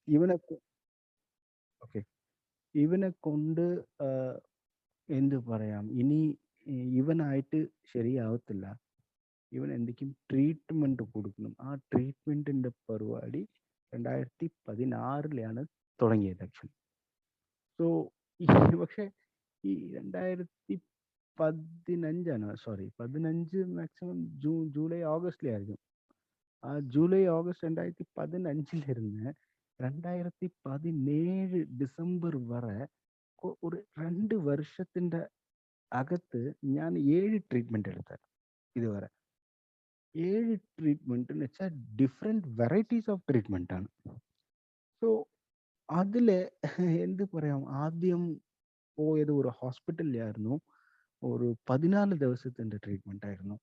ഇവനെ ഓക്കെ, ഇവനെ കൊണ്ട് എന്ത് പറയാം, ഇനി ഇവനായിട്ട് ശരിയാവത്തില്ല. ഇവൻ എന്തൊക്കെയും ട്രീറ്റ്മെന്റ് കൊടുക്കണം. ആ ട്രീറ്റ്മെന്റിന്റെ പരിപാടി 2016 തുടങ്ങിയത് ആക്ച്വലി. സോ പക്ഷെ ഈ 2015 സോറി 15 മാക്സിമം ജൂലൈ ഓഗസ്റ്റിലായിരിക്കും. ആ ജൂലൈ ഓഗസ്റ്റ് 2015 2017 ഡിസംബർ വരെ ഒരു 2 വർഷത്തിന്റെ അകത്ത് ഞാൻ 7 ട്രീറ്റ്മെന്റ് എടുത്തത് ഇതുവരെ. 7 ട്രീറ്റ്മെന്റ് എന്ന് വെച്ചാൽ ഡിഫറെന്റ് വെറൈറ്റീസ് ഓഫ് ട്രീറ്റ്മെന്റ് ആണ്. സോ അതില് എന്ത് പറയാം, ആദ്യം പോയത് ഒരു ഹോസ്പിറ്റലിലായിരുന്നു. ഒരു 14 ദിവസത്തിന്റെ ട്രീറ്റ്മെന്റ് ആയിരുന്നു.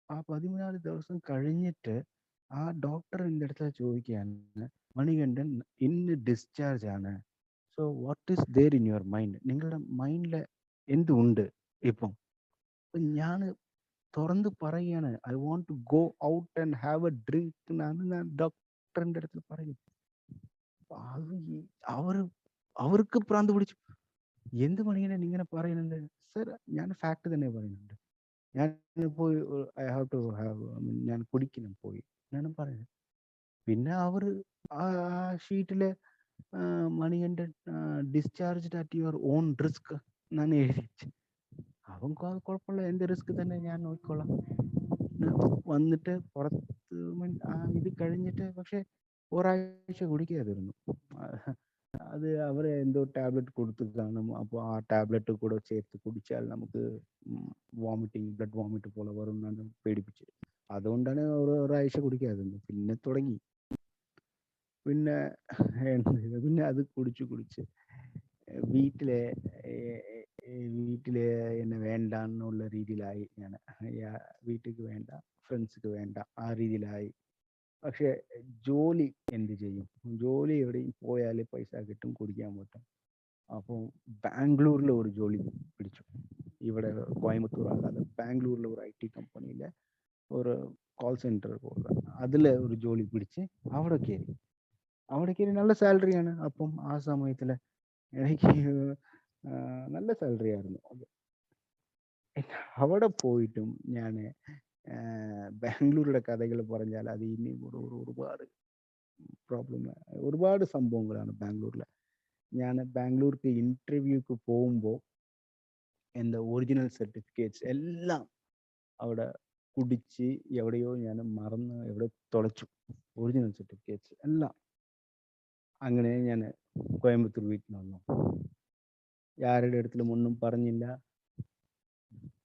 ആ 14 ദിവസം കഴിഞ്ഞിട്ട് ആ ഡോക്ടർ എൻ്റെ അടുത്ത് ചോദിക്കുകയാണ്, മണികണ്ഠൻ ഇന്ന് ഡിസ്ചാർജ് ആണ്. So what is there in your mind, നിങ്ങളുടെ മൈൻഡിൽ എന്തുണ്ട് ഇപ്പം? ഞാൻ തുറന്ന് പറയുകയാണ്, I want to go out and have a drink എന്നാണ് ഞാൻ ഡോക്ടറിന്റെ അടുത്ത് പറയും. അത് അവർ അവർക്ക് പ്രാന്ത് പിടിച്ചു. എന്ത് മണികണ്ഠൻ ഇങ്ങനെ പറയുന്നുണ്ട്? സർ, ഞാൻ ഫാക്ട് തന്നെ പറയുന്നുണ്ട്. ഞാൻ പോയി ഐ ഹാവ് ടു ഹാവ്, ഞാൻ കുടിക്കണം പോയി എന്നാണ് പറയുന്നത്. പിന്നെ അവർ ആ ഷീറ്റില് Manikandan discharged at your own risk എന്നാണ് എഴുതി. അവൻ കുഴപ്പമില്ല, എന്ത് റിസ്ക് തന്നെ ഞാൻ നോക്കിക്കോളാം. വന്നിട്ട് പുറത്ത് ഇത് കഴിഞ്ഞിട്ട് പക്ഷെ ഒരാഴ്ച കുടിക്കാതിരുന്നു. അത് അവർ എന്തോ ടാബ്ലറ്റ് കൊടുത്ത് കാണും. അപ്പോൾ ആ ടാബ്ലറ്റ് കൂടെ ചേർത്ത് കുടിച്ചാൽ നമുക്ക് വോമിറ്റിംഗ്, ബ്ലഡ് വോമിറ്റ് പോലെ വരും എന്നാണ് പേടിപ്പിച്ച്. അതുകൊണ്ടാണ് ഒരാഴ്ച കുടിക്കാതിരുന്നത്. പിന്നെ തുടങ്ങി, പിന്നെ പിന്നെ അത് കുടിച്ച് വീട്ടിലെ വീട്ടില് എന്നെ വേണ്ട എന്നുള്ള രീതിയിലായി. ഞാൻ വീട്ടിലേക്ക് വേണ്ട, ഫ്രണ്ട്സിക്ക് വേണ്ട, ആ രീതിയിലായി. പക്ഷെ ജോലി എന്ത് ചെയ്യും? ജോലി എവിടെയും പോയാൽ പൈസ കിട്ടും, കുടിക്കാൻ പറ്റും. അപ്പോൾ ബാംഗ്ലൂരിൽ ഒരു ജോലി പിടിച്ചു. ഇവിടെ കോയമ്പത്തൂർ അല്ലാതെ ബാംഗ്ലൂരിലെ ഒരു IT കമ്പനിയിലെ ഒരു കോൾ സെന്റർ പോലെ അതിൽ ഒരു ജോലി പിടിച്ച് അവിടെ കയറി നല്ല സാലറിയാണ്. അപ്പം ആ സമയത്തിൽ എനിക്ക് നല്ല സാലറി ആയിരുന്നു. അവിടെ പോയിട്ടും ഞാൻ ബാംഗ്ലൂരുടെ കഥകൾ പറഞ്ഞാൽ അത് ഇനി ഒരുപാട് പ്രോബ്ലം, ഒരുപാട് സംഭവങ്ങളാണ് ബാംഗ്ലൂരിൽ. ഞാൻ ബാംഗ്ലൂർക്ക് ഇന്റർവ്യൂക്ക് പോകുമ്പോൾ എൻ്റെ ഒറിജിനൽ സർട്ടിഫിക്കറ്റ്സ് എല്ലാം അവിടെ കുടിച്ച് എവിടെയോ ഞാൻ മറന്ന് എവിടെ തുളച്ചു. ഒറിജിനൽ സർട്ടിഫിക്കറ്റ്സ് എല്ലാം. അങ്ങനെ ഞാൻ കോയമ്പത്തൂർ വീട്ടിൽ വന്നു. ആരുടെ അടുത്തിലും ഒന്നും പറഞ്ഞില്ല.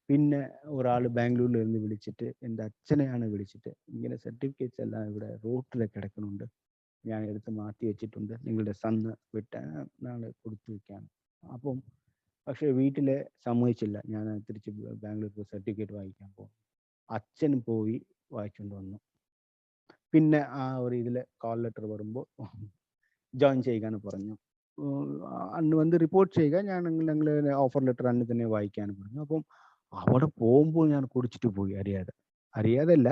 പിന്നെ ഒരാൾ ബാംഗ്ലൂരിൽ നിന്ന് വിളിച്ചിട്ട്, എൻ്റെ അച്ഛനെയാണ് വിളിച്ചിട്ട്, ഇങ്ങനെ സർട്ടിഫിക്കറ്റ്സ് എല്ലാം ഇവിടെ റോട്ടിൽ കിടക്കുന്നുണ്ട്, ഞാൻ എടുത്ത് മാറ്റി വെച്ചിട്ടുണ്ട്, നിങ്ങളുടെ സണ്ണ് നാളെ കൊടുത്തു വെക്കാൻ. അപ്പം പക്ഷേ വീട്ടിലെ സമ്മതിച്ചില്ല. ഞാൻ തിരിച്ച് ബാംഗ്ലൂർക്ക് സർട്ടിഫിക്കറ്റ് വാങ്ങിക്കാൻ പോകും. അച്ഛൻ പോയി വായിച്ചുകൊണ്ട് വന്നു. പിന്നെ ആ ഒരു ഇതിൽ കോൾ ലെറ്റർ വരുമ്പോൾ ജോയിൻ ചെയ്യാൻ പറഞ്ഞു. അന്ന് വന്ന് റിപ്പോർട്ട് ചെയ്യുക, ഞങ്ങൾ ഓഫർ ലെറ്റർ അന്ന് തന്നെ വായിക്കാൻ പറഞ്ഞു. അപ്പം അവിടെ പോകുമ്പോൾ ഞാൻ കുടിച്ചിട്ട് പോയി, അറിയാതല്ല,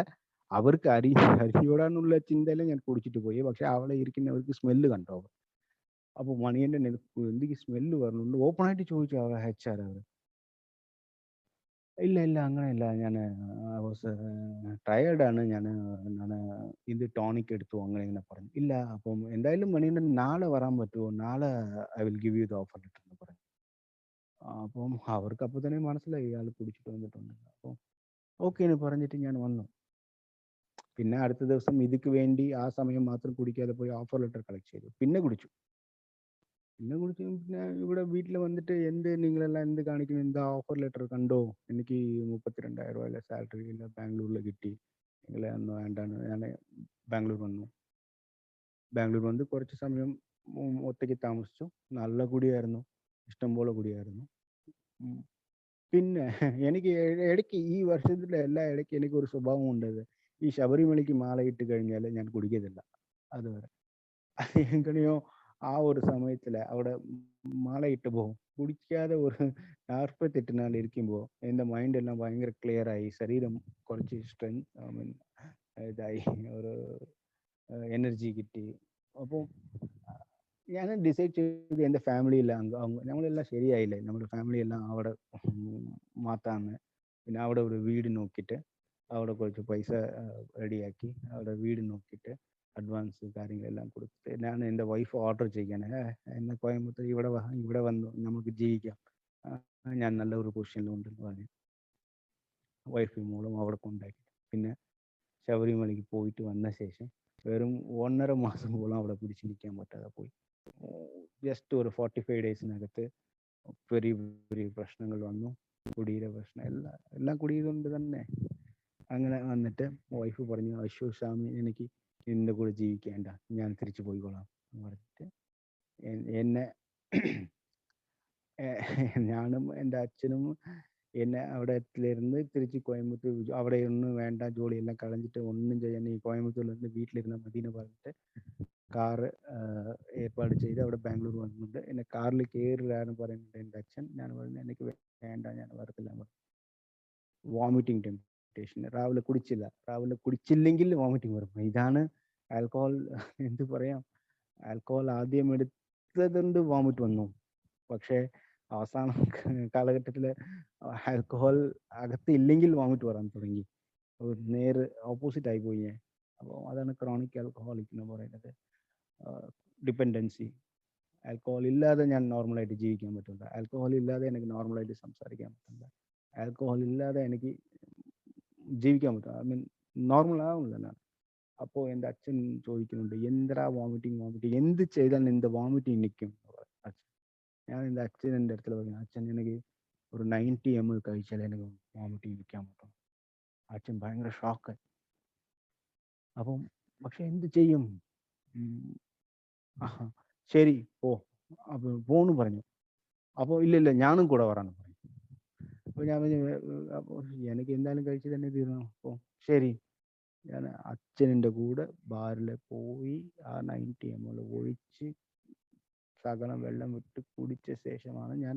അവർക്ക് അറിയോടാന്നുള്ള ചിന്തയിൽ ഞാൻ കുടിച്ചിട്ട് പോയി. പക്ഷെ അവിടെ ഇരിക്കുന്നവർക്ക് സ്മെല്ല് കണ്ടോ. അപ്പോൾ മണിയൻ്റെ എന്തെങ്കിലും സ്മെല്ല് പറഞ്ഞുകൊണ്ട് ഓപ്പൺ ആയിട്ട് ചോദിച്ചു അവർ HR. അവർ ഇല്ല അങ്ങനെയല്ല, ഞാൻ ടയേർഡാണ്, ഞാൻ ഇത് ടോണിക് എടുത്തു അങ്ങനെ ഇങ്ങനെ പറഞ്ഞു. ഇല്ല, അപ്പം എന്തായാലും മണിയൻ്റെ നാളെ വരാൻ പറ്റുമോ, നാളെ I will give you the offer letter എന്ന് പറഞ്ഞു. അപ്പം അവർക്ക് അപ്പോൾ തന്നെ മനസ്സിലായി ഇയാൾ കുടിച്ചിട്ട് വന്നിട്ടുണ്ട്. അപ്പം ഓക്കെ എന്ന് പറഞ്ഞിട്ട് ഞാൻ വന്നു. പിന്നെ അടുത്ത ദിവസം ഇതിക്ക് വേണ്ടി ആ സമയം മാത്രം കുടിക്കാതെ പോയി ഓഫർ ലെറ്റർ കളക്ട് ചെയ്തു. പിന്നെ കുടിച്ചു. പിന്നെ ഇവിടെ വീട്ടിൽ വന്നിട്ട് നിങ്ങളെല്ലാം എന്ത് കാണിക്കുന്നു, എന്താ ഓഫർ ലെറ്റർ കണ്ടോ, എനിക്ക് 32,000 സാലറി ഇല്ല, ബാംഗ്ലൂരിൽ കിട്ടി, നിങ്ങളെ ഒന്നും വേണ്ടാണ്. ഞാൻ ബാംഗ്ലൂർ വന്ന് കുറച്ച് സമയം ഒറ്റയ്ക്ക് താമസിച്ചു. നല്ല കുടിയായിരുന്നു, ഇഷ്ടംപോലെ കുടിയായിരുന്നു. പിന്നെ എനിക്ക് ഇടയ്ക്ക് ഈ വർഷത്തിലെ ഇടയ്ക്ക് എനിക്ക് ഒരു സ്വഭാവം ഉണ്ടത്, ഈ ശബരിമലയ്ക്ക് മാലയിട്ട് കഴിഞ്ഞാൽ ഞാൻ കുടിക്കത്തില്ല അതുവരെ. എങ്ങനെയോ ആ ഒരു സമയത്തിൽ അവിടെ മാലയിട്ട് പോകും, കുടിക്കാതെ ഒരു 48 നാൾ ഇരിക്കുമ്പോൾ എൻ്റെ മൈൻഡ് എല്ലാം ഭയങ്കര ക്ലിയർ ആയി, ശരീരം കുറച്ച് ഇതായി, ഒരു എനർജി കിട്ടി. അപ്പോൾ ഞാൻ ഡിസൈഡ് ചെയ്ത് എൻ്റെ ഫാമിലി എല്ലാം നമ്മളെല്ലാം ശരിയായില്ലേ, നമ്മുടെ ഫാമിലി എല്ലാം അവിടെ മാറ്റാന്ന്. പിന്നെ അവിടെ ഒരു വീട് നോക്കിയിട്ട് അവിടെ കുറച്ച് പൈസ റെഡിയാക്കി അവിടെ വീട് നോക്കിയിട്ട് അഡ്വാൻസ് കാര്യങ്ങളെല്ലാം കൊടുത്തിട്ട് ഞാൻ എൻ്റെ വൈഫ് ഓർഡർ ചെയ്യാൻ എന്നെ കോയമ്പത്തൂർ ഇവിടെ വന്നു നമുക്ക് ജീവിക്കാം, ഞാൻ നല്ല ഒരു പൊസിഷനിലുണ്ടെന്ന് പറഞ്ഞു വൈഫും മോളും അവിടെ കൊണ്ടാക്കി. പിന്നെ ശബരിമലയ്ക്ക് പോയിട്ട് വന്ന ശേഷം വെറും 1.5 മാസം പോലും അവിടെ പിടിച്ചു നിൽക്കാൻ പറ്റാതെ പോയി. ജസ്റ്റ് ഒരു 45 ഡേയ്സിനകത്ത് പെരിയ പെരിയ പ്രശ്നങ്ങൾ വന്നു. കുടിയുടെ പ്രശ്നം എല്ലാം കുടിയതുകൊണ്ട് തന്നെ. അങ്ങനെ വന്നിട്ട് വൈഫ് പറഞ്ഞു, അശോ സ്വാമി എനിക്ക് നിന്റെ കൂടെ ജീവിക്കേണ്ട, ഞാൻ തിരിച്ചു പോയിക്കോളാം എന്ന് പറഞ്ഞിട്ട് എന്നെ ഞാനും എൻ്റെ അച്ഛനും എന്നെ അവിടെ ഇരുന്ന് തിരിച്ച് കോയമ്പത്തൂർ, അവിടെ ഒന്നും വേണ്ട, ജോലിയെല്ലാം കളഞ്ഞിട്ട് ഒന്നും ചെയ്യാൻ ഈ കോയമ്പത്തൂരിൽ വീട്ടിലിരുന്ന മതി എന്ന് പറഞ്ഞിട്ട് കാറ് ഏർപ്പാട് ചെയ്ത് അവിടെ ബാംഗ്ലൂർ വന്നിട്ടുണ്ട്. എന്നെ കാറിൽ കയറുകയാണ് പറയുന്നുണ്ട് എൻ്റെ അച്ഛൻ. ഞാൻ പറഞ്ഞു എനിക്ക് വേണ്ട, ഞാൻ വരത്തില്ല. Vomiting temptation. രാവിലെ കുടിച്ചില്ലെങ്കിൽ വോമിറ്റിംഗ് വരും. ഇതാണ് ആൽക്കഹോൾ. എന്ത് പറയാം, ആൽക്കഹോൾ ആദ്യം എടുത്തതുകൊണ്ട് വോമിറ്റ് വന്നു. പക്ഷേ അവസാന കാലഘട്ടത്തിൽ ആൽക്കഹോൾ അകത്ത് ഇല്ലെങ്കിൽ വോമിറ്റ് വരാൻ തുടങ്ങി. നേരെ ഓപ്പോസിറ്റ് ആയി പോയി ഞാൻ. അപ്പോൾ അതാണ് ക്രോണിക് ആൽക്കഹോളിക് എന്ന് പറയുന്നത്. ഡിപ്പെൻഡൻസി. ആൽക്കഹോൾ ഇല്ലാതെ ഞാൻ നോർമലായിട്ട് ജീവിക്കാൻ പറ്റില്ല. ആൽക്കഹോൾ ഇല്ലാതെ എനിക്ക് നോർമലായിട്ട് സംസാരിക്കാൻ പറ്റില്ല. ആൽക്കഹോൾ ഇല്ലാതെ എനിക്ക് ജീവിക്കാൻ പറ്റില്ല. ഐ മീൻ നോർമൽ ആവില്ല ഞാൻ. അപ്പോൾ എൻ്റെ അച്ഛൻ ചോദിക്കുന്നുണ്ട്, എന്തിനാ വോമിറ്റിംഗ്, എന്ത് ചെയ്താൽ നിന്റെ വോമിറ്റിംഗ് നിൽക്കും അച്ഛൻ. ഞാൻ എൻ്റെ അച്ഛൻ്റെ അടുത്ത് പറഞ്ഞു, അച്ഛൻ എനിക്ക് ഒരു 90 ml കഴിച്ചാൽ എനിക്ക് വോമിറ്റിംഗ് നിൽക്കാൻ പറ്റും. അച്ഛൻ ഭയങ്കര ഷോക്ക്. അപ്പം പക്ഷെ എന്ത് ചെയ്യും, ശരി പോ, അപ്പൊ പോന്ന് പറഞ്ഞു. അപ്പോൾ ഇല്ല ഞാനും കൂടെ വരാന്ന് പറഞ്ഞു. അപ്പോൾ ഞാൻ അപ്പോൾ എനിക്ക് എന്തായാലും കഴിച്ച് തന്നെ തീരണം. അപ്പോൾ ശരി, ഞാൻ അച്ഛൻ്റെ കൂടെ ബാറിൽ പോയി ആ 90 ml ഒഴിച്ച് ശകലം വെള്ളം വിട്ട് കുടിച്ച ശേഷമാണ് ഞാൻ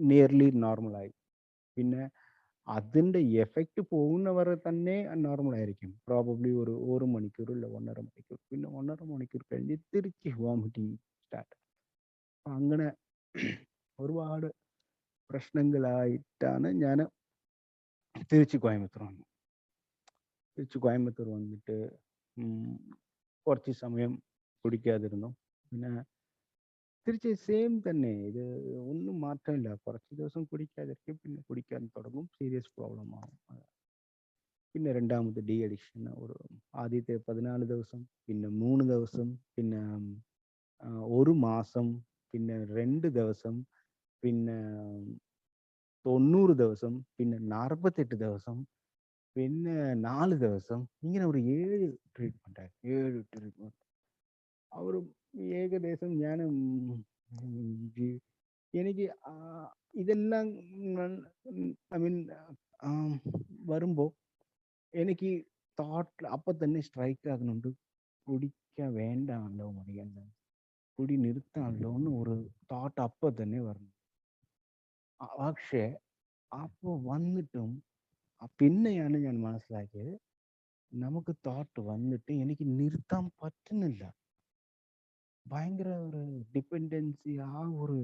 നിയർലി നോർമലായി. പിന്നെ അതിൻ്റെ എഫക്റ്റ് പോകുന്നവരെ തന്നെ നോർമൽ ആയിരിക്കും. പ്രോബബ്ലി ഒരു മണിക്കൂർ ഇല്ല 1.5 മണിക്കൂർ. പിന്നെ 1.5 മണിക്കൂർ കഴിഞ്ഞ് തിരിച്ച് വോമിറ്റിംഗ് സ്റ്റാർട്ട്. അപ്പം അങ്ങനെ ഒരുപാട് പ്രശ്നങ്ങളായിട്ടാണ് ഞാൻ തിരിച്ച് കോയമ്പത്തൂർ വന്നിട്ട് കുറച്ച് സമയം കുടിക്കാതിരുന്നു. പിന്നെ തിരിച്ച് സെയിം തന്നെ, ഇത് ഒന്നും മാറ്റമില്ല. കുറച്ച് ദിവസം കുടിക്കാതിരിക്കും, പിന്നെ കുടിക്കാൻ തുടങ്ങും, സീരിയസ് പ്രോബ്ലം ആവും. പിന്നെ രണ്ടാമത്തെ ഡി അഡിക്ഷൻ. ആദ്യത്തെ 14 ദിവസം, പിന്നെ 3 ദിവസം, പിന്നെ 1 മാസം, പിന്നെ 2 ദിവസം, പിന്നെ 90 ദിവസം, പിന്നെ 48 ദിവസം, പിന്നെ 4 ദിവസം, ഇങ്ങനെ ഒരു 7 ട്രീറ്റ്മെന്റ് ആയി. 7 ട്രീറ്റ്മെന്റ്. അവർ ഏകദേശം ഞാൻ എനിക്ക് ഇതെല്ലാം ഐ മീൻ വരുമ്പോൾ എനിക്ക് തോട്ട് അപ്പം തന്നെ സ്ട്രൈക്ക് ആകുന്നുണ്ട്, കുടിക്കാൻ വേണ്ടാണല്ലോ മണികണ്ഠൻ, കുടി നിർത്താണല്ലോ എന്ന് ഒരു തോട്ട് അപ്പം തന്നെ പറഞ്ഞു. പക്ഷേ അപ്പോൾ വന്നിട്ടും പിന്നെയാണ് ഞാൻ മനസ്സിലാക്കിയത്, നമുക്ക് തോട്ട് വന്നിട്ട് എനിക്ക് നിർത്താൻ പറ്റുന്നില്ല. ഭയങ്കര ഒരു ഡിപ്പെൻഡൻസി, ആ ഒരു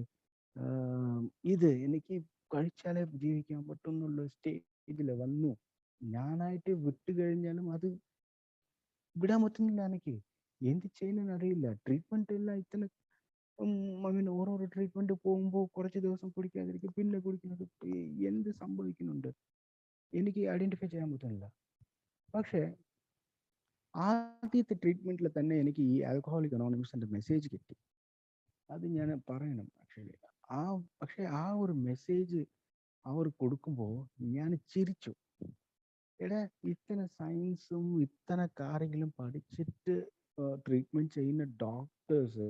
ഇത് എനിക്ക് കഴിച്ചാലേ ജീവിക്കാൻ പറ്റുന്നുള്ള സ്റ്റേജിൽ വന്നു. ഞാനായിട്ട് വിട്ടു കഴിഞ്ഞാലും അത് വിടാൻ പറ്റുന്നില്ല. എനിക്ക് എന്ത് ചെയ്യുന്നതെന്ന് അറിയില്ല. ട്രീറ്റ്മെന്റ് എല്ലാം ഇത്തന്നെ ഐ മീൻ ഓരോരോ ട്രീറ്റ്മെന്റ് പോകുമ്പോൾ കുറച്ച് ദിവസം കുടിക്കാതിരിക്കും, പിന്നെ കുടിക്കുന്നത്. എന്ത് സംഭവിക്കുന്നുണ്ട് എനിക്ക് ഐഡന്റിഫൈ ചെയ്യാൻ പറ്റുന്നില്ല. പക്ഷേ ആദ്യത്തെ ട്രീറ്റ്മെന്റിൽ തന്നെ എനിക്ക് ഈ ആൽക്കഹോളിക് അനോണിമസിന്റെ മെസ്സേജ് കിട്ടി. അത് ഞാൻ പറയണം ആക്ച്വലി. പക്ഷെ ആ ഒരു മെസ്സേജ് അവർ കൊടുക്കുമ്പോൾ ഞാൻ ചിരിച്ചു. എടാ, ഇത്തന സയൻസും ഇത്തന കാര്യങ്ങളും പഠിച്ചിട്ട് ട്രീറ്റ്മെന്റ് ചെയ്യുന്ന ഡോക്ടേഴ്സ്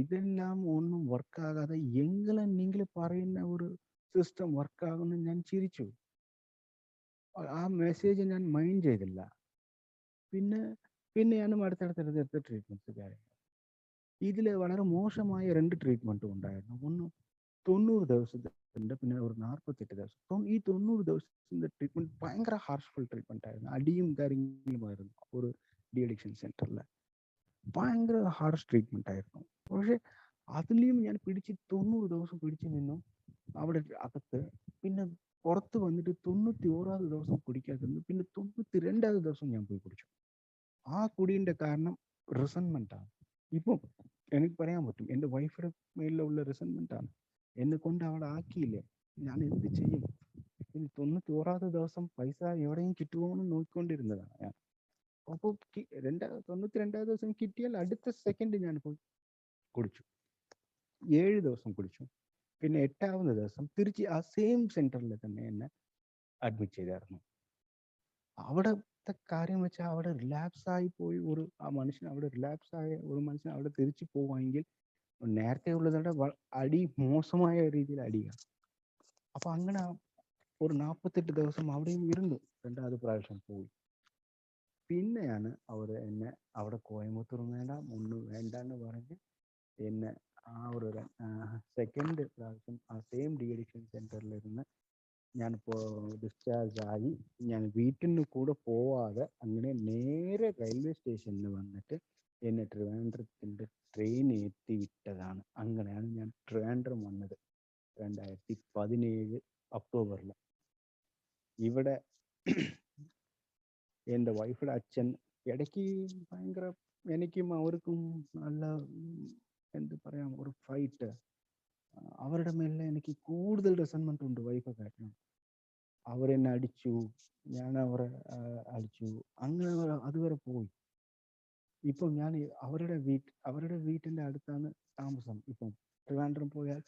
ഇതെല്ലാം ഒന്നും വർക്കാകാതെ എങ്കിലും നിങ്ങൾ പറയുന്ന ഒരു സിസ്റ്റം വർക്കാകുമെന്ന് ഞാൻ ചിരിച്ചു. ആ മെസ്സേജ് ഞാൻ മൈൻഡ് ചെയ്തില്ല. പിന്നെയാണ് അടുത്തടുത്ത ട്രീറ്റ്മെന്റ്സ് കാര്യങ്ങൾ. ഇതിൽ വളരെ മോശമായ 2 ട്രീറ്റ്മെന്റും ഉണ്ടായിരുന്നു. ഒന്ന് 90 ദിവസത്തിൻ്റെ, പിന്നെ ഒരു 48 ദിവസം. ഈ 90 ദിവസത്തിന്റെ ട്രീറ്റ്മെന്റ് ഭയങ്കര ഹാർഷ്ഫുൾ ട്രീറ്റ്മെന്റ് ആയിരുന്നു. അടിയും കാര്യങ്ങളുമായിരുന്നു ഒരു ഡി അഡിക്ഷൻ സെന്ററിൽ. ഭയങ്കര ഹാർഷ് ട്രീറ്റ്മെന്റ് ആയിരുന്നു. പക്ഷെ അതിലെയും ഞാൻ 90 ദിവസം പിടിച്ചു നിന്നു അവിടെ അകത്ത്. പിന്നെ പുറത്ത് വന്നിട്ട് 91ാമത് ദിവസം കുടിക്കാതിരുന്നു. പിന്നെ 92ാമത് ദിവസം ഞാൻ പോയി കുടിച്ചു. ആ കുടീൻ്റെ കാരണം റിസൺമെന്റ് ആണ്. ഇപ്പം എനിക്ക് പറയാൻ പറ്റും എൻ്റെ വൈഫിയുടെ മേലിലുള്ള റിസൺമെന്റ് ആണ്. എന്നെ കൊണ്ട് അവിടെ ആക്കിയില്ലേ, ഞാൻ എന്ത് ചെയ്യും? ഇനി 91ാമത് ദിവസം പൈസ എവിടെയും കിട്ടുമോ എന്ന് നോക്കിക്കൊണ്ടിരുന്നതാണ് ഞാൻ. അപ്പോൾ 92ാമത് ദിവസം കിട്ടിയാൽ അടുത്ത സെക്കൻഡ് ഞാൻ പോയി കുടിച്ചു. 7 ദിവസം കുടിച്ചു. പിന്നെ 8ാമത് ദിവസം തിരിച്ച് ആ സെയിം സെന്ററിൽ തന്നെ എന്നെ അഡ്മിറ്റ് ചെയ്തായിരുന്നു. അവിടത്തെ കാര്യം വെച്ചാൽ അവിടെ റിലാക്സ് ആയി പോയി ആ മനുഷ്യൻ അവിടെ റിലാക്സ് ആയ ഒരു മനുഷ്യൻ അവിടെ തിരിച്ചു പോവുകയെങ്കിൽ നേരത്തെ ഉള്ളതോടെ അടി മോശമായ രീതിയിൽ അടിയാണ്. അപ്പൊ അങ്ങനെ ഒരു 48 ദിവസം അവിടെയും ഇരുന്നു. 2ാമത് പ്രാവശ്യം പോയി. പിന്നെയാണ് അവർ എന്നെ അവിടെ കോയമ്പത്തൂർ വേണ്ട, ഒന്നും വേണ്ട എന്ന് പറഞ്ഞ് എന്നെ ആ ഒരു സെക്കൻഡ് പ്രാവശ്യം ആ സെയിം ഡി അഡിക്ഷൻ സെന്ററിലിരുന്ന് ഞാനിപ്പോൾ ഡിസ്ചാർജ് ആയി. ഞാൻ വീട്ടിൽ നിന്ന് കൂടെ പോവാതെ അങ്ങനെ നേരെ റെയിൽവേ സ്റ്റേഷനിൽ വന്നിട്ട് എന്നെ ട്രിവാൻഡ്രത്തിൻ്റെ ട്രെയിൻ എത്തി വിട്ടതാണ്. അങ്ങനെയാണ് ഞാൻ ട്രിവാൻഡ്രം വന്നത് 2017 ഒക്ടോബറിൽ. ഇവിടെ എൻ്റെ വൈഫിയുടെ അച്ഛൻ ഇടയ്ക്ക് ഭയങ്കര എനിക്കും അവർക്കും നല്ല എന്ത് പറയാം ഒരു ഫൈറ്റ്. അവരുടെ മേലെ എനിക്ക് കൂടുതൽ റിസൺമെന്റ് ഉണ്ട് വൈഫ് കാരണം. അവരെന്നെ അടിച്ചു, ഞാൻ അവരെ അടിച്ചു, അങ്ങനെ അതുവരെ പോയി. ഇപ്പം ഞാൻ അവരുടെ വീട്ടിൻ്റെ അടുത്താണ് താമസം. ഇപ്പം ട്രിവാൻഡ്രം പോയാൽ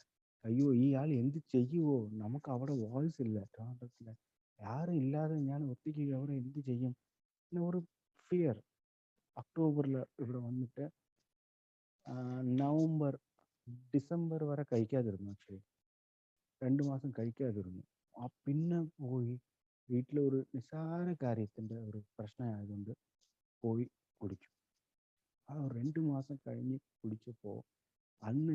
അയ്യോ ഈ ആൾ എന്ത് ചെയ്യുമോ, നമുക്ക് അവിടെ വോയിസ് ഇല്ല ട്രിവാൻഡ്രത്തില്, ആരും ഇല്ലാതെ ഞാൻ ഒറ്റയ്ക്ക് അവിടെ എന്ത് ചെയ്യും എന്ന ഒരു ഫിയർ. ഒക്ടോബറിൽ ഇവിടെ വന്നിട്ട് നവംബർ ഡിസംബർ വരെ കഴിക്കാതിരുന്നു. ആക്ച്വലി 2 മാസം കഴിക്കാതിരുന്നു. പിന്നെ പോയി വീട്ടിലൊരു നിസ്സാര കാര്യത്തിൻ്റെ ഒരു പ്രശ്നമായതുകൊണ്ട് പോയി കുടിച്ചു. ആ 2 മാസം കഴിഞ്ഞ് കുടിച്ചപ്പോൾ അന്ന്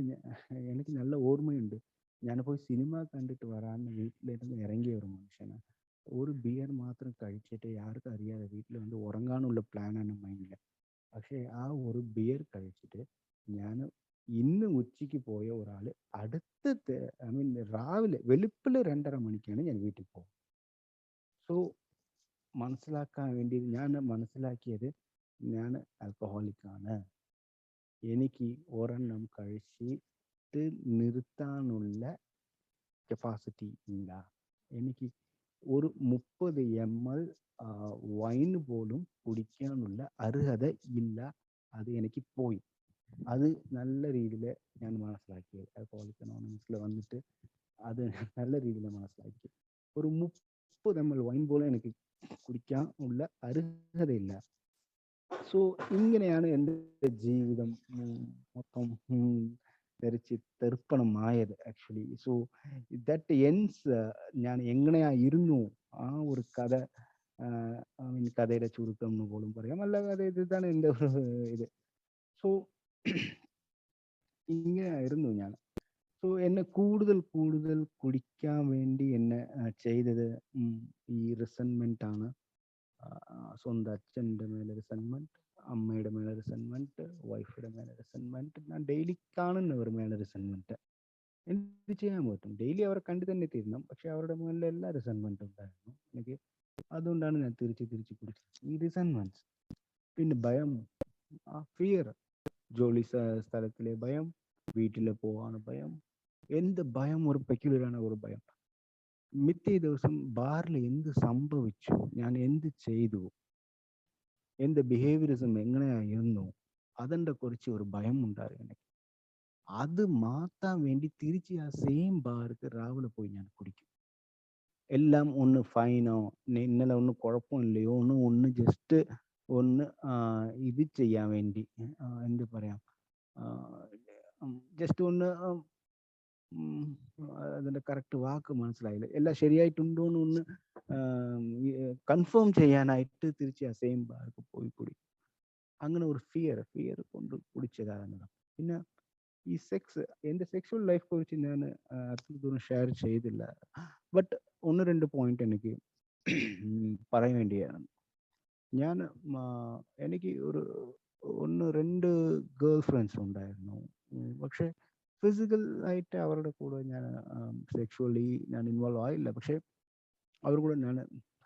എനിക്ക് നല്ല ഓർമ്മയുണ്ട്. ഞാൻ പോയി സിനിമ കണ്ടിട്ട് വരാമെന്ന് വീട്ടിലിരുന്ന് ഇറങ്ങിയ ഒരു മനുഷ്യന് ഒരു ബിയർ മാത്രം കഴിച്ചിട്ട് ആർക്കും അറിയാതെ വീട്ടിൽ വന്ന് ഉറങ്ങാനുള്ള പ്ലാനാണ് മൈൻഡിൽ. പക്ഷേ ആ ഒരു ബിയർ കഴിച്ചിട്ട് ഞാൻ ഇന്ന് ഉച്ചയ്ക്ക് പോയ ഒരാൾ അടുത്ത രാവിലെ വെളുപ്പിൽ 2:30 മണിക്കാണ് ഞാൻ വീട്ടിൽ പോകുന്നത്. സോ മനസ്സിലാക്കാൻ വേണ്ടി ഞാൻ മനസ്സിലാക്കിയത് ഞാൻ ആൽക്കഹോളിക്കാണ്. എനിക്ക് ഒരെണ്ണം കഴിച്ചിട്ട് നിർത്താനുള്ള കപ്പാസിറ്റി ഇല്ല. എനിക്ക് ഒരു 30 ml വൈൻ പോലും കുടിക്കാനുള്ള അർഹത ഇല്ല. അത് എനിക്ക് പോയി. അത് നല്ല രീതിയിൽ ഞാൻ മനസ്സിലാക്കിയത് ആൽക്കഹോളിക്സ് അനോണിമസിൽ വന്നിട്ട് അത് നല്ല രീതിയിൽ മനസ്സിലാക്കി. ഒരു 30 ml വൈൻ പോലും എനിക്ക് കുടിക്കാൻ ഉള്ള അർഹതയില്ല. സോ ഇങ്ങനെയാണ് എൻ്റെ ജീവിതം മൊത്തം തെർപ്പണമായത് ആക്ച്വലി. സോ ദാറ്റ് എൻസ് ഞാൻ എങ്ങനെയായിരുന്നു ആ ഒരു കഥ. കഥയുടെ ചുരുക്കം എന്ന് പോലും പറയാം. നല്ല കഥ ഇതാണ് എൻ്റെ ഒരു ഇത്. സോ ഇങ്ങനെയായിരുന്നു ഞാൻ. സോ എന്നെ കൂടുതൽ കുടിക്കാൻ വേണ്ടി എന്നെ ചെയ്തത് ഈ റിസൺമെന്റ് ആണ്. സ്വന്തം അച്ഛൻ്റെ മേലെ റിസൺമെന്റ്, അമ്മയുടെ മേലെ റിസൺമെന്റ്, വൈഫിയുടെ മേലെ റിസൺമെന്റ്, ഞാൻ ഡെയിലി കാണുന്നവർ മേലെ റിസൺമെന്റ്. എന്ത് ചെയ്യാൻ പറ്റും? ഡെയിലി അവരെ കണ്ടു തന്നെ തീരണം. പക്ഷെ അവരുടെ മേലെ എല്ലാ റിസൺമെന്റ് ഉണ്ടായിരുന്നു എനിക്ക്. അതുകൊണ്ടാണ് ഞാൻ തിരിച്ച് കുടിച്ചത്. ഈ റിസൺമെന്റ്, പിന്നെ ഭയം, ആ ഫിയർ, ജോലി സ്ഥലത്തിലെ ഭയം, വീട്ടിൽ പോവാണ് ഭയം, എന്ത് ഭയം ഒരു പെക്യുലറാണ് ഒരു ഭയം. മിറ്റേ ദിവസം ബാറിൽ എന്ത് സംഭവിച്ചു, ഞാൻ എന്ത് ചെയ്തു, എൻ്റെ ബിഹേവിയറിസം എങ്ങനെയായിരുന്നു, അതിൻ്റെ കുറിച്ച് ഒരു ഭയം ഉണ്ടായിരുന്നു എനിക്ക്. അത് മാറ്റാൻ വേണ്ടി തിരിച്ച് ആ സെയിം ബാർക്ക് രാവിലെ പോയി ഞാൻ കുടിക്കും. എല്ലാം ഒന്ന് ഫൈനോ, ഇന്നലെ ഒന്നും കുഴപ്പമില്ലയോ, ഒന്ന് ജസ്റ്റ് ഒന്ന് ഇത് ചെയ്യാൻ വേണ്ടി എന്ത് പറയാം, ജസ്റ്റ് ഒന്ന് അതിൻ്റെ കറക്റ്റ് വാക്ക് മനസ്സിലായില്ല, എല്ലാം ശരിയായിട്ടുണ്ടോന്ന് ഒന്ന് കൺഫേം ചെയ്യാനായിട്ട് തിരിച്ച് ആ സെയിം ബാർക്ക് പോയി കുടിക്കും. അങ്ങനെ ഒരു ഫിയർ കൊണ്ട് കുടിച്ചതാണ്. പിന്നെ ഈ എൻ്റെ സെക്ഷൽ ലൈഫ് കുറിച്ച് ഞാൻ അത്ര ദൂരം ഷെയർ ചെയ്തില്ല. ബട്ട് 1-2 പോയിന്റ് എനിക്ക് പറയാൻ വേണ്ടിയാണ്. ഞാൻ എനിക്ക് ഒരു 1, 2 ഗേൾ ഫ്രണ്ട്സ് ഉണ്ടായിരുന്നു. പക്ഷേ ഫിസിക്കലായിട്ട് അവരുടെ കൂടെ ഞാൻ സെക്ഷുവലി ഞാൻ ഇൻവോൾവ് ആയില്ല. പക്ഷേ അവരുടെ കൂടെ ഞാൻ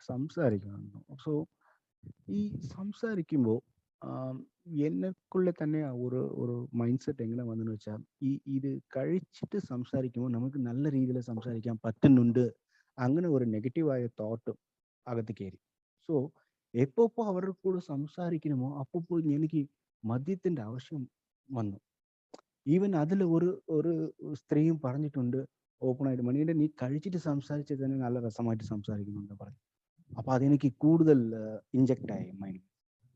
സംസാരിക്കുമായിരുന്നു. സോ ഈ സംസാരിക്കുമ്പോൾ എന്നെക്കുള്ളിൽ തന്നെ ഒരു ഒരു മൈൻഡ് സെറ്റ് എങ്ങനെ വന്നെന്ന് വെച്ചാൽ, ഇത് കഴിച്ചിട്ട് സംസാരിക്കുമ്പോൾ നമുക്ക് നല്ല രീതിയിൽ സംസാരിക്കാൻ പറ്റുന്നുണ്ട്. അങ്ങനെ ഒരു നെഗറ്റീവായ തോട്ട് അകത്ത് കയറി. സോ എപ്പോൾ അവരുടെ കൂടെ സംസാരിക്കണമോ അപ്പോൾ എനിക്ക് മദ്യത്തിൻ്റെ ആവശ്യം വന്നു. ഈവൻ അതിൽ ഒരു ഒരു സ്ത്രീയും പറഞ്ഞിട്ടുണ്ട് ഓപ്പണായിട്ട്, മണിയുടെ നീ കഴിച്ചിട്ട് സംസാരിച്ചത് തന്നെ നല്ല രസമായിട്ട് സംസാരിക്കുന്നുണ്ട് പറഞ്ഞു. അപ്പോൾ അതെനിക്ക് കൂടുതൽ ഇഞ്ചക്റ്റായി മൈൻഡ്.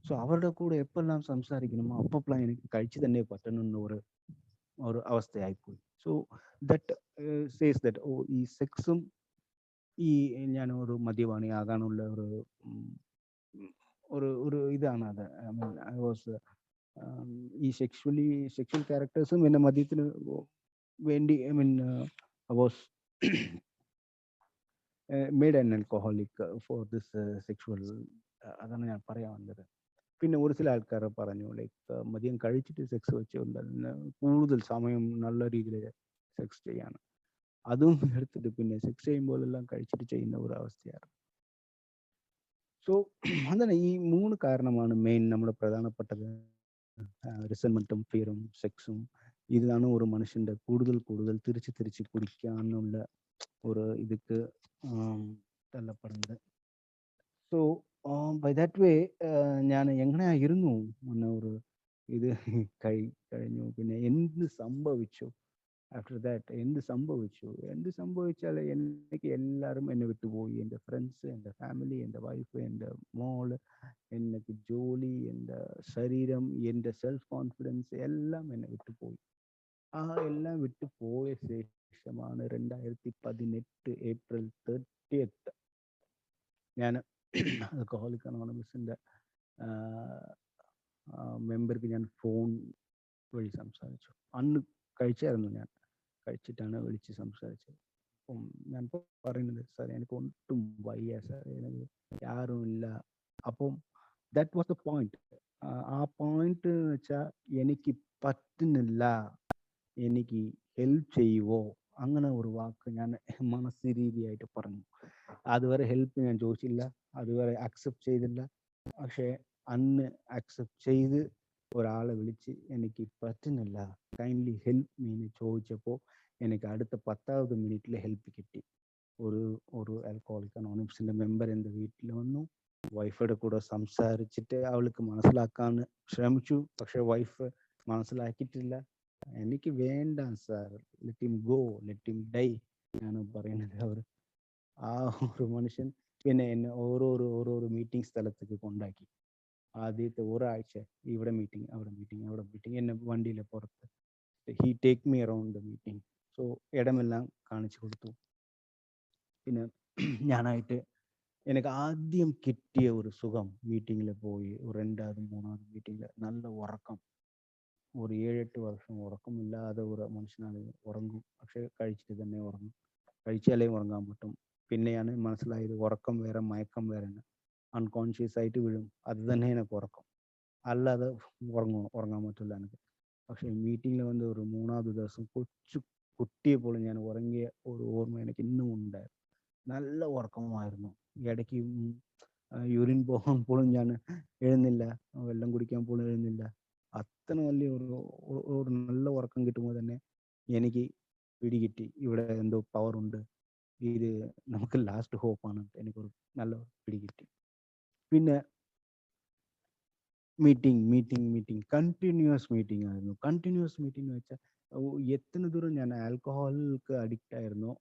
സോ അവരുടെ കൂടെ എപ്പോഴെല്ലാം സംസാരിക്കണമോ അപ്പോഴെല്ലാം എനിക്ക് കഴിച്ച് തന്നെ പറ്റണമെന്ന ഒരു ഒരു അവസ്ഥയായിപ്പോയി. സോ ദറ്റ് സേസ് ദറ്റ് ഈ സെക്സും ഈ ഞാൻ ഒരു മദ്യപാനി ആകാനുള്ള ഒരു ഒരു ഒരു ഇതാണ് അത്. ഐ മീൻ ഐ വാസ് ഈ സെക്ഷൽ ക്യാരക്ടേഴ്സും എൻ്റെ മദ്യത്തിന് വേണ്ടി I mean I was made an alcoholic for this sexual. അതാണ് ഞാൻ പറയാൻ വന്നത്. പിന്നെ ഒരു ചില ആൾക്കാർ പറഞ്ഞു ലൈക്ക് മദ്യം കഴിച്ചിട്ട് സെക്സ് വെച്ചുകൊണ്ട് കൂടുതൽ സമയം നല്ല രീതിയിൽ സെക്സ് ചെയ്യാണ്. അതും എടുത്തിട്ട് പിന്നെ സെക്സ് ചെയ്യുമ്പോഴെല്ലാം കഴിച്ചിട്ട് ചെയ്യുന്ന ഒരു അവസ്ഥയാണ്. സോ അങ്ങനെ ഈ 3 കാരണമാണ് മെയിൻ നമ്മുടെ പ്രധാനപ്പെട്ടത്. റിസൺമെന്റും ഫിയറും സെക്സും. ഇതാണ് ഒരു മനുഷ്യന്റെ കൂടുതൽ തിരിച്ച് കുടിക്കാനുള്ള ഒരു ഇതൊക്കെ തള്ളപ്പെടുന്നത്. സോ ബൈ ദാറ്റ് വേ ഞാൻ എങ്ങനെയായിരുന്നു മുന്നേ ഒരു ഇത് കഴിഞ്ഞു. പിന്നെ എന്ത് സംഭവിച്ചു ആഫ്റ്റർ ദാറ്റ്? എന്ത് സംഭവിച്ചാൽ എനിക്ക് എല്ലാവരും എന്നെ വിട്ടുപോയി. എൻ്റെ ഫ്രണ്ട്സ്, എൻ്റെ ഫാമിലി, എൻ്റെ വൈഫ്, എൻ്റെ മോള്, എനിക്ക് ജോലി, എൻ്റെ ശരീരം, എൻ്റെ സെൽഫ് കോൺഫിഡൻസ് എല്ലാം എന്നെ വിട്ടുപോയി. എല്ലാം വിട്ടു പോയ ശേഷമാണ് 2018 ഏപ്രിൽ 30 ഞാൻ ആൽക്കഹോളിക് അനോണിമസിൻ്റെ മെമ്പർക്ക് ഞാൻ ഫോൺ വഴി സംസാരിച്ചു. അന്ന് കഴിച്ചായിരുന്നു, ഞാൻ കഴിച്ചിട്ടാണ് വിളിച്ച് സംസാരിച്ചത്. അപ്പം ഞാൻ പറയുന്നത്, സാർ എനിക്ക് ഒട്ടും വയ്യ സാർ, എനിക്ക് ആരുമില്ല. അപ്പം ദാറ്റ് വാസ് ദ പോയിന്റ്. ആ പോയിന്റ് എന്ന് വെച്ചാൽ എനിക്ക് പറ്റുന്നില്ല, എനിക്ക് ഹെൽപ്പ് ചെയ്യുവോ, അങ്ങനെ ഒരു വാക്ക് ഞാൻ മനസ്സിരീതിയായിട്ട് പറഞ്ഞു. അതുവരെ ഹെൽപ്പ് ഞാൻ ചോദിച്ചില്ല, അതുവരെ അക്സെപ്റ്റ് ചെയ്തില്ല. പക്ഷേ അന്ന് അക്സെപ്റ്റ് ചെയ്ത് ഒരാളെ വിളിച്ച് എനിക്ക് പറ്റുന്നില്ല, കൈൻഡ്ലി ഹെൽപ്പ് മീന്ന് ചോദിച്ചപ്പോൾ എനിക്ക് അടുത്ത 10ാമത് മിനിറ്റിൽ ഹെൽപ്പ് കിട്ടി. ഒരു ആൽക്കഹോളിക് അനോണിമസിൻ്റെ മെമ്പർ എൻ്റെ വീട്ടിൽ വന്നു. വൈഫയുടെ കൂടെ സംസാരിച്ചിട്ട് അവൾക്ക് മനസ്സിലാക്കാൻ ശ്രമിച്ചു. പക്ഷെ വൈഫ് മനസ്സിലാക്കിയിട്ടില്ല. എനിക്ക് വേണ്ട sir, let him go, let him die ആണ് പറയുന്നത് അവർ. ആ ഒരു മനുഷ്യൻ പിന്നെ എന്നെ ഓരോരോ മീറ്റിംഗ് സ്ഥലത്തേക്ക് കൊണ്ടാക്കി. ആദ്യത്തെ ഒരാഴ്ച ഇവിടെ മീറ്റിംഗ്, അവിടെ മീറ്റിംഗ്, എന്നെ വണ്ടിയിലെ പുറത്ത് he take me around the meeting. So ഇടമെല്ലാം കാണിച്ചു കൊടുത്തു. പിന്നെ ഞാനായിട്ട് എനിക്ക് ആദ്യം കിട്ടിയ ഒരു സുഖം, മീറ്റിങ്ങിൽ പോയി 2ാമതും 3ാമതും മീറ്റിങ്ങിൽ നല്ല ഉറക്കം. ഒരു 7-8 വർഷം ഉറക്കമില്ലാതെ ഒരു മനുഷ്യനാണ് ഉറങ്ങും, പക്ഷെ കഴിച്ചിട്ട് തന്നെ ഉറങ്ങും. കഴിച്ചാലേ ഉറങ്ങാൻ പറ്റും. പിന്നെയാണ് മനസ്സിലായത് ഉറക്കം വേറെ മയക്കം വേറെ. അൺകോൺഷ്യസ് ആയിട്ട് വീഴും, അത് തന്നെ എനിക്ക് ഉറക്കം, അല്ലാതെ ഉറങ്ങാൻ പറ്റില്ല എനിക്ക്. പക്ഷെ മീറ്റിങ്ങിൽ വന്ന് ഒരു 3ാമത് ദിവസം കൊച്ചു കുട്ടിയെ പോലും ഞാൻ ഉറങ്ങിയ ഒരു ഓർമ്മ എനിക്ക് ഇന്നും ഉണ്ടായിരുന്നു. നല്ല ഉറക്കമായിരുന്നു. ഇടയ്ക്ക് യൂറിൻ പോകാൻ പോലും ഞാൻ എഴുന്നില്ല, വെള്ളം കുടിക്കാൻ പോലും എഴുന്നില്ല. അത്ര വലിയ ഒരു നല്ല ഉറക്കം കിട്ടുമ്പോൾ തന്നെ എനിക്ക് പിടികിട്ടി, ഇവിടെ എന്തോ പവർ ഉണ്ട്, ഇത് നമുക്ക് ലാസ്റ്റ് ഹോപ്പാണ്. എനിക്കൊരു നല്ല പിടികിട്ടി. പിന്നെ മീറ്റിംഗ് കണ്ടിന്യൂസ് മീറ്റിംഗ് ആയിരുന്നു. കണ്ടിന്യൂസ് മീറ്റിംഗ് എന്ന് വെച്ചാൽ എത്ര ദൂരം ഞാൻ ആൽക്കഹോളിക്ക് അഡിക്റ്റ് ആയിരുന്നു,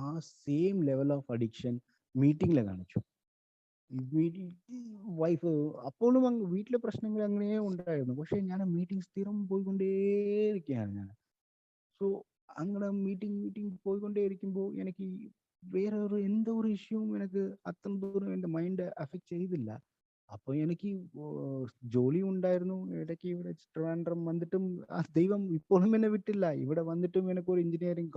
ആ സെയിം ലെവൽ ഓഫ് അഡിക്ഷൻ മീറ്റിംഗിൽ കാണിച്ചു. വൈഫ് അപ്പോഴും വീട്ടിലെ പ്രശ്നങ്ങൾ അങ്ങനെ ഉണ്ടായിരുന്നു. പക്ഷെ ഞാൻ മീറ്റിംഗ് സ്ഥിരം പോയിക്കൊണ്ടേയിരിക്കുകയാണ് ഞാൻ. സോ അങ്ങനെ മീറ്റിംഗ് പോയിക്കൊണ്ടേയിരിക്കുമ്പോൾ എനിക്ക് വേറെ എന്തോ ഒരു ഇഷ്യൂവും എനിക്ക് അത്ര ദൂരം എൻ്റെ മൈൻഡ് അഫക്റ്റ് ചെയ്തില്ല. അപ്പോൾ എനിക്ക് ജോലി ഉണ്ടായിരുന്നു. ഇടയ്ക്ക് ഇവിടെ ട്രിവാൻഡ്രം വന്നിട്ടും ദൈവം ഇപ്പോഴും എന്നെ വിട്ടില്ല. ഇവിടെ വന്നിട്ടും എനിക്ക് ഒരു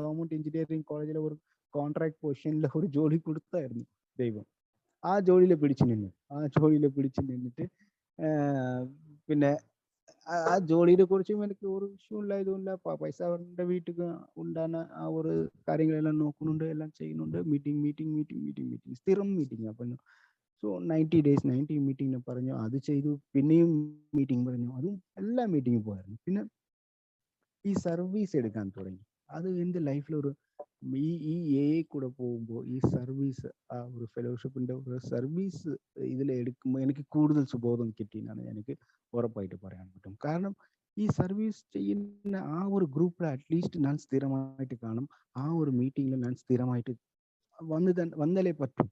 ഗവൺമെന്റ് എഞ്ചിനീയറിംഗ് കോളേജിലെ ഒരു കോൺട്രാക്ട് പൊസിഷനിലെ ഒരു ജോലി കൊടുത്തായിരുന്നു ദൈവം. ആ ജോലിയിൽ പിടിച്ചു നിന്നിട്ട് പിന്നെ ആ ജോലിയെ കുറിച്ചും എനിക്ക് ഒരു വിഷയമില്ല, ഇതുമില്ല. പൈസ അവരുടെ വീട്ടിൽ ഉണ്ടാകുന്ന ആ ഒരു കാര്യങ്ങളെല്ലാം നോക്കുന്നുണ്ട്, എല്ലാം ചെയ്യുന്നുണ്ട്. മീറ്റിംഗ് സ്ഥിരം മീറ്റിംഗ്. അപ്പം സോ 90 ഡേയ്സ് 90 മീറ്റിംഗ് പറഞ്ഞു, അത് ചെയ്തു. പിന്നെയും മീറ്റിംഗ് പറഞ്ഞു, അതും എല്ലാ മീറ്റിംഗും പോയായിരുന്നു. പിന്നെ ഈ സർവീസ് എടുക്കാൻ തുടങ്ങി. അത് എൻ്റെ ലൈഫിലൊരു ഈ എ കൂടെ പോകുമ്പോൾ ഈ സർവീസ്, ആ ഒരു ഫെലോഷിപ്പിൻ്റെ ഒരു സർവീസ് ഇതിൽ എടുക്കുമ്പോൾ എനിക്ക് കൂടുതൽ സുബോധം കിട്ടിയെന്നാണ് എനിക്ക് ഉറപ്പായിട്ട് പറയാൻ പറ്റും. കാരണം ഈ സർവീസ് ചെയ്യുന്ന ആ ഒരു ഗ്രൂപ്പിൽ അറ്റ്ലീസ്റ്റ് ഞാൻ സ്ഥിരമായിട്ട് കാണും. ആ ഒരു മീറ്റിങ്ങിൽ ഞാൻ സ്ഥിരമായിട്ട് വന്നാലേ പറ്റും.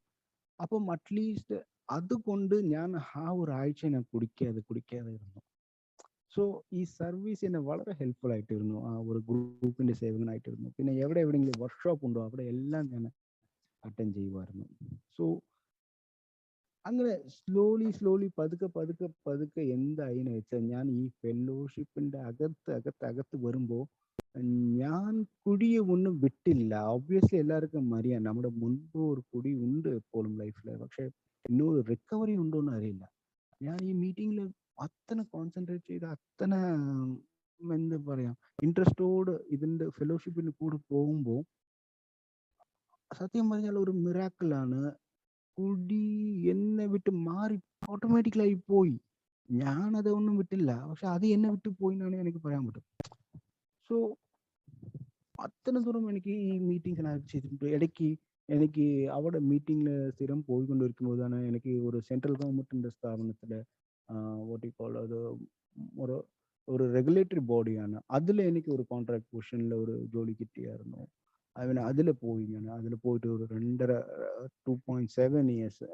അപ്പം അറ്റ്ലീസ്റ്റ് അതുകൊണ്ട് ഞാൻ ആ ഒരാഴ്ച ഞാൻ കുടിക്കാതെ ഇരുന്നു. സോ ഈ സർവീസ് എന്നെ വളരെ ഹെൽപ്ഫുൾ ആയിട്ടിരുന്നു. ആ ഒരു ഗ്രൂപ്പിന്റെ സേവനമായിട്ടിരുന്നു. പിന്നെ എവിടെയെങ്കിലും വർക്ക്ഷോപ്പ് ഉണ്ടോ അവിടെ എല്ലാം ഞാൻ അറ്റൻഡ് ചെയ്യുമായിരുന്നു. സോ അങ്ങനെ സ്ലോലി പതുക്കെ എന്തായിന്ന് വെച്ചാൽ, ഞാൻ ഈ ഫെലോഷിപ്പിന്റെ അകത്ത് വരുമ്പോൾ ഞാൻ കുടിയെ ഒന്നും വിട്ടില്ല. ഒബ്വിയസ്ലി എല്ലാവർക്കും അറിയാം നമ്മുടെ മുൻപ് ഒരു കുടി ഉണ്ട് എപ്പോഴും ലൈഫിൽ. പക്ഷെ ಇನ್ನೊരു റിക്കവറി ഉണ്ടോന്ന് അറിയില്ല. ഞാൻ ഈ മീറ്റിങ്ങിൽ അത്തനെ കോൺസെൻട്രേറ്റ് ചെയ്ത് അത്തനെ എന്താ പറയാ ഇൻട്രസ്റ്റോട് ഇതിന്റെ ഫെലോഷിപ്പിന് കൂടെ പോകുമ്പോൾ സത്യം പറഞ്ഞാൽ ഒരു മിറാക്കിളാണ്. കുടി എന്നെ വിട്ട് മാറി ഓട്ടോമാറ്റിക്കലായി പോയി. ഞാനതൊന്നും വിട്ടില്ല, പക്ഷെ അത് എന്നെ വിട്ട് പോയി എന്നാണ് എനിക്ക് പറയാൻ പറ്റും. സോ അത്തരം ദൂരം എനിക്ക് ഈ മീറ്റിംഗ്സ് ചെയ്തിട്ടുണ്ട്. ഇടയ്ക്ക് എനിക്ക് അവിടെ മീറ്റിംഗിൽ സ്ഥിരം പോയിക്കൊണ്ടിരിക്കുമ്പോഴാണ് എനിക്ക് ഒരു സെൻട്രൽ ഗവൺമെന്റിന്റെ സ്ഥാപനത്തിലെ അത് ഒരു ഒരു റെഗുലേറ്ററി ബോഡിയാണ്. അതിൽ എനിക്ക് ഒരു കോൺട്രാക്ട് പൊസിഷനിൽ ഒരു ജോലി കിട്ടിയായിരുന്നു. അതിൽ പോയിട്ട് ഒരു 2.7 ഇയേഴ്സ്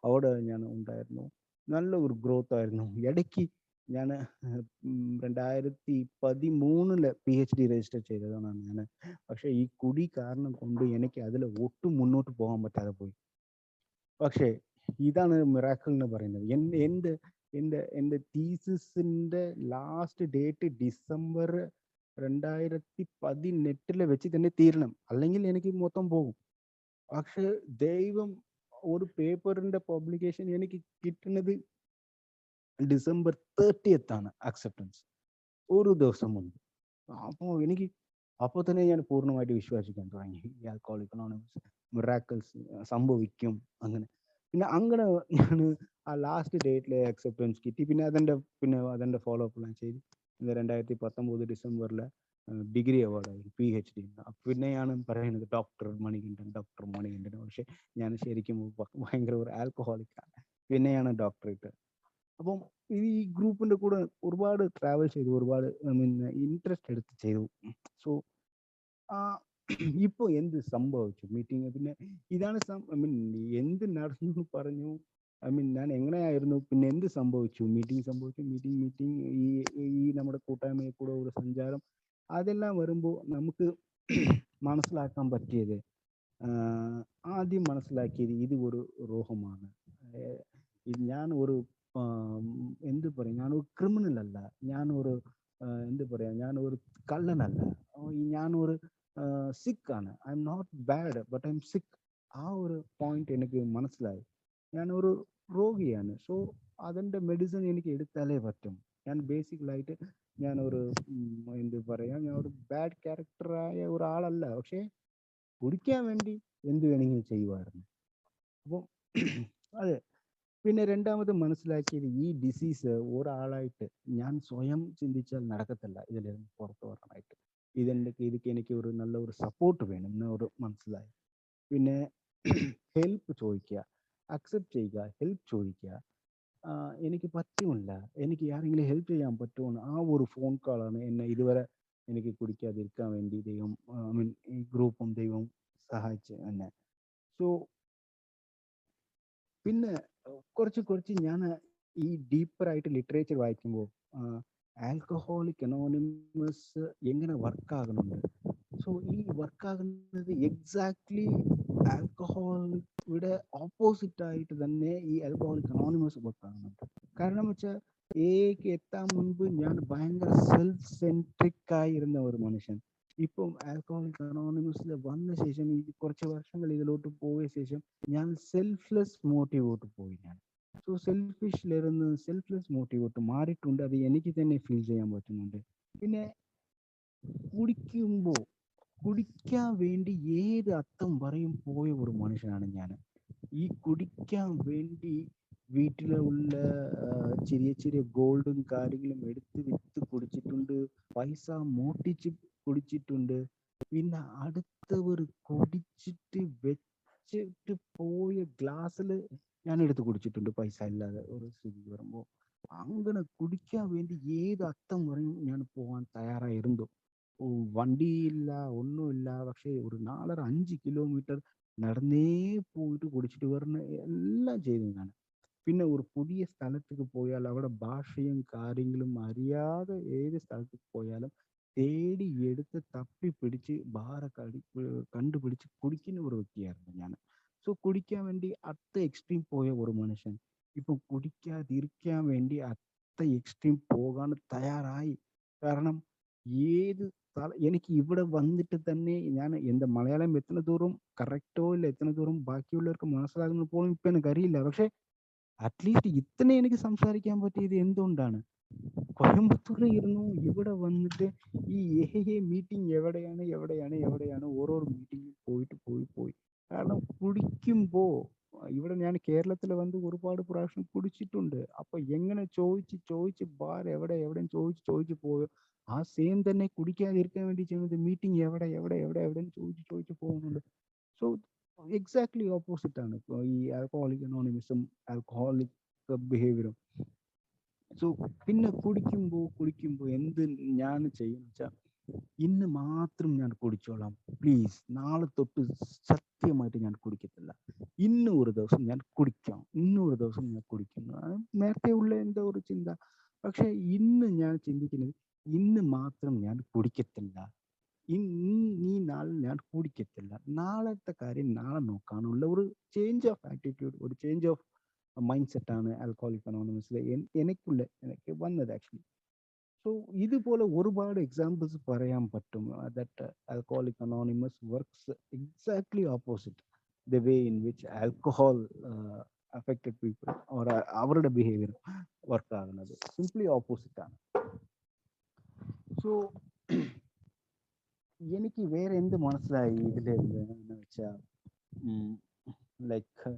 അവിടെ ഞാൻ ഉണ്ടായിരുന്നു. നല്ല ഒരു ഗ്രോത്ത് ആയിരുന്നു. ഇടയ്ക്ക് ഞാൻ 2013 PhD രജിസ്റ്റർ ചെയ്തതാണ് ഞാൻ. പക്ഷെ ഈ കുടി കാരണം കൊണ്ട് എനിക്ക് അതിൽ ഒട്ടും മുന്നോട്ട് പോകാൻ പറ്റാതെ പോയി. പക്ഷേ ഇതാണ് മിറാക്കിൾ എന്ന് പറയുന്നത്. എൻ്റെ തീസിസിന്റെ ലാസ്റ്റ് ഡേറ്റ് ഡിസംബർ 2018 വെച്ച് തന്നെ തീരണം, അല്ലെങ്കിൽ എനിക്ക് മൊത്തം പോകും. പക്ഷെ ദൈവം, ഒരു പേപ്പറിന്റെ പബ്ലിക്കേഷൻ എനിക്ക് കിട്ടുന്നത് ഡിസംബർ 30th ആണ് അക്സെപ്റ്റൻസ്, ഒരു ദിവസം മുൻപ്. അപ്പോൾ തന്നെ ഞാൻ പൂർണ്ണമായിട്ട് വിശ്വസിക്കാൻ തുടങ്ങി ഈ ആൽക്കഹോളിക് അനോണിമസ് മിറാക്കിൾസ് സംഭവിക്കും. അങ്ങനെ ഞാൻ ആ ലാസ്റ്റ് ഡേറ്റിലെ അക്സെപ്റ്റൻസ് കിട്ടി. പിന്നെ അതിൻ്റെ ഫോളോ അപ്പ് ഞാൻ ചെയ്തു. 2019 ഡിസംബറിൽ ഡിഗ്രി അവാർഡായി, PhD. പിന്നെയാണ് പറയുന്നത് ഡോക്ടർ മണികണ്ഠൻ. പക്ഷെ ഞാൻ ശരിക്കും ഭയങ്കര ഒരു ആൽക്കഹോളിക്കാണ്. പിന്നെയാണ് ഡോക്ടറേറ്റ്. അപ്പം ഈ ഗ്രൂപ്പിന്റെ കൂടെ ഒരുപാട് ട്രാവൽ ചെയ്തു, ഒരുപാട് ഇൻട്രസ്റ്റ് എടുത്ത് ചെയ്തു. സോ ഇപ്പൊ എന്ത് സംഭവിച്ചു മീറ്റിംഗ്, പിന്നെ ഇതാണ് എന്ത് നടന്നു പറഞ്ഞു. ഞാൻ എങ്ങനെയായിരുന്നു, പിന്നെ എന്ത് സംഭവിച്ചു, മീറ്റിംഗ് ഈ നമ്മുടെ കൂട്ടായ്മയിൽ കൂടെ ഒരു സഞ്ചാരം, അതെല്ലാം വരുമ്പോൾ നമുക്ക് മനസ്സിലാക്കാൻ പറ്റിയത്, ആദ്യം മനസ്സിലാക്കിയത് ഇത് ഒരു രോഗമാണ്. ഞാൻ ഒരു എന്ത് പറയാം, ഞാനൊരു ക്രിമിനൽ അല്ല, ഞാനൊരു ഞാനൊരു കള്ളനല്ല, ഞാനൊരു സിക്കാണ്. I'm not bad but I'm sick. ആ ഒരു പോയിന്റ് എനിക്ക് മനസ്സിലായി. ഞാനൊരു രോഗിയാണ്. സോ അതിൻ്റെ മെഡിസിൻ എനിക്ക് എടുത്താലേ പറ്റും. ഞാൻ ബേസിക്കലായിട്ട് ഞാനൊരു ഞാൻ ഒരു ബാഡ് ക്യാരക്ടറായ ഒരാളല്ല. പക്ഷേ കുടിക്കാൻ വേണ്ടി എന്ത് വേണമെങ്കിലും ചെയ്യുമായിരുന്നു. അപ്പോൾ അതെ. പിന്നെ രണ്ടാമത് മനസ്സിലാക്കിയത്, ഈ ഡിസീസ് ഒരാളായിട്ട് ഞാൻ സ്വയം ചിന്തിച്ചാൽ നടക്കത്തില്ല ഇതിൽ നിന്ന് പുറത്തു വരാനായിട്ട്. ഇതൊക്കെ എനിക്ക് ഒരു നല്ല ഒരു സപ്പോർട്ട് വേണം എന്നൊരു മനസ്സിലായി. പിന്നെ ഹെൽപ്പ് ചോദിക്കുക, അക്സെപ്റ്റ് ചെയ്യുക, ഹെൽപ്പ് ചോദിക്കുക. എനിക്ക് പറ്റുമില്ല, എനിക്ക് ആരെങ്കിലും ഹെൽപ്പ് ചെയ്യാൻ പറ്റുമെന്ന് ആ ഒരു ഫോൺ കോളാണ് എന്നെ ഇതുവരെ എനിക്ക് കുടിക്കാതിരിക്കാൻ വേണ്ടി ഈ ഗ്രൂപ്പും ദൈവവും സഹായിച്ച് എന്നെ. സോ പിന്നെ കുറച്ച് ഞാൻ ഈ ഡീപ്പറായിട്ട് ലിറ്ററേച്ചർ വായിക്കുമ്പോൾ ആൽക്കഹോളിക് അനോണിമസ് എങ്ങനെ വർക്കാകുന്നുണ്ട്. സോ ഈ വർക്കാകുന്നത് എക്സാക്ട്ലി ആൽക്കഹോളിയുടെ ഓപ്പോസിറ്റ് ആയിട്ട് തന്നെ ഈ ആൽക്കഹോളിക് അനോണിമസ് വർക്കാകുന്നുണ്ട്. കാരണം വെച്ചാൽ എക്ക് എത്താൻ മുൻപ് ഞാൻ ഭയങ്കര സെൽഫ് സെൻട്രിക് ആയിരുന്ന ഒരു മനുഷ്യൻ. ഇപ്പം ആൽക്കഹോളിക് അനോണിമസിൽ വന്ന ശേഷം, ഈ കുറച്ച് വർഷങ്ങൾ ഇതിലോട്ട് പോയ ശേഷം ഞാൻ സെൽഫ്ലെസ് മോട്ടീവോട്ട് പോയി. സോ സെൽഫിഷിലിരുന്ന് സെൽഫ്ലെസ് മോട്ടീവോട്ട് മാറിയിട്ടുണ്ട്. അത് എനിക്ക് തന്നെ ഫീൽ ചെയ്യാൻ പറ്റുന്നുണ്ട്. പിന്നെ കുടിക്കുമ്പോൾ കുടിക്കാൻ വേണ്ടി ഏത് അത്തം വരെയും പോയ ഒരു മനുഷ്യനാണ് ഞാൻ. ഈ കുടിക്കാൻ വേണ്ടി വീട്ടിലുള്ള ചെറിയ ചെറിയ ഗോൾഡും കാര്യങ്ങളും എടുത്ത് വിറ്റ് കുടിച്ചിട്ടുണ്ട്. പൈസ മോട്ടിച്ച് കുടിച്ചിട്ടുണ്ട്. പിന്നെ അടുത്തവർ കുടിച്ചിട്ട് വെച്ചിട്ട് പോയ ഗ്ലാസ്സിൽ ഞാൻ എടുത്ത് കുടിച്ചിട്ടുണ്ട്, പൈസ ഇല്ലാതെ ഒരു സ്ഥിതി വരുമ്പോൾ. അങ്ങനെ കുടിക്കാൻ വേണ്ടി ഏത് അത്തം വരെയും ഞാൻ പോകാൻ തയ്യാറായിരുന്നു. വണ്ടിയില്ല, ഒന്നുമില്ല. പക്ഷേ ഒരു 4-5 കിലോമീറ്റർ നടന്നേ പോയിട്ട് കുടിച്ചിട്ട് വരുന്ന എല്ലാം ചെയ്തു ഞാൻ. പിന്നെ ഒരു പുതിയ സ്ഥലത്തേക്ക് പോയാൽ അവിടെ ഭാഷയും കാര്യങ്ങളും അറിയാതെ ഏത് സ്ഥലത്തേക്ക് പോയാലും തേടി എടുത്ത് തപ്പി പിടിച്ച് കണ്ടുപിടിച്ച് കുടിക്കുന്ന ഒരു വ്യക്തിയായിരുന്നു ഞാൻ. സോ കുടിക്കാൻ വേണ്ടി അത്ര എക്സ്ട്രീം പോയ ഒരു മനുഷ്യൻ ഇപ്പം കുടിക്കാതിരിക്കാൻ വേണ്ടി അത്ര എക്സ്ട്രീം പോകാൻ തയ്യാറായി. കാരണം ഏത് എനിക്ക് ഇവിടെ വന്നിട്ട് തന്നെ ഞാൻ എൻ്റെ മലയാളം എത്ര ദൂരം കറക്റ്റോ ഇല്ല, എത്ര ദൂരം ബാക്കിയുള്ളവർക്ക് മനസ്സിലാകുന്ന പോലും ഇപ്പം എനിക്ക് അറിയില്ല. പക്ഷെ അറ്റ്ലീസ്റ്റ് ഇത്ര എനിക്ക് സംസാരിക്കാൻ പറ്റിയത് എന്തുകൊണ്ടാണ്? കോയമ്പത്തൂരിൽ ഇരുന്നു ഇവിടെ വന്നിട്ട് ഈ മീറ്റിംഗ് എവിടെയാണ് എവിടെയാണ് എവിടെയാണ് ഓരോ മീറ്റിംഗിൽ പോയിട്ട് പോയി. കാരണം കുടിക്കുമ്പോൾ ഇവിടെ ഞാൻ കേരളത്തിൽ വന്ന് ഒരുപാട് പ്രാവശ്യം കുടിച്ചിട്ടുണ്ട്. അപ്പൊ എങ്ങനെ ചോദിച്ച് ചോദിച്ച് ബാർ എവിടെ എവിടെയും ചോദിച്ച് പോയോ ആ സെയിം തന്നെ കുടിക്കാതിരിക്കാൻ വേണ്ടി ചെയ്യുന്നത് മീറ്റിംഗ് എവിടെ എവിടെ എവിടെ എവിടെയും ചോദിച്ച് പോകുന്നുണ്ട്. സോ എക്സാക്ട്ലി ഓപ്പോസിറ്റ് ആണ് ഇപ്പോൾ ഈ ആൽക്കഹോളിക് അനോണിമിസും ആൽക്കഹോളിക് ബിഹേവിയറും. സോ പിന്നെ കുടിക്കുമ്പോൾ എന്ത് ഞാൻ ചെയ്യുന്ന വെച്ചാൽ ഇന്ന് മാത്രം ഞാൻ കുടിച്ചോളാം, പ്ലീസ് നാളെ തൊട്ട് സത്യമായിട്ട് ഞാൻ കുടിക്കത്തില്ല. ഇന്ന് ഒരു ദിവസം ഞാൻ കുടിക്കാം, ഇന്നൊരു ദിവസം ഞാൻ കുടിക്കുന്നു. നേരത്തെ ഉള്ള എൻ്റെ ഒരു ചിന്ത. പക്ഷെ ഇന്ന് ഞാൻ ചിന്തിക്കുന്നത് ഇന്ന് മാത്രം ഞാൻ കുടിക്കത്തില്ല, ഈ നാൾ ഞാൻ കുടിക്കത്തില്ല. നാളത്തെ കാര്യം നാളെ നോക്കാനുള്ള ഒരു ചേഞ്ച് ഓഫ് ആറ്റിറ്റ്യൂഡ്, ഒരു ചേഞ്ച് ഓഫ് മൈൻഡ് സെറ്റാണ് ആൽക്കഹോളിക് അനോണിമസിൽ എനിക്ക് വന്നത് ആക്ച്വലി. സോ ഇതുപോലെ ഒരുപാട് എക്സാമ്പിൾസ് പറയാൻ പറ്റും. That alcoholic anonymous works exactly opposite the way in which alcohol affected people or അവരുടെ ബിഹേവിയർ വർക്ക് ആകുന്നത് സിംപ്ലി ഓപ്പോസിറ്റ് ആണ്. സോ എനിക്ക് വേറെ എന്ത് മനസ്സിലായി ഇതിലെന്ന് വെച്ചാൽ ലൈക്ക്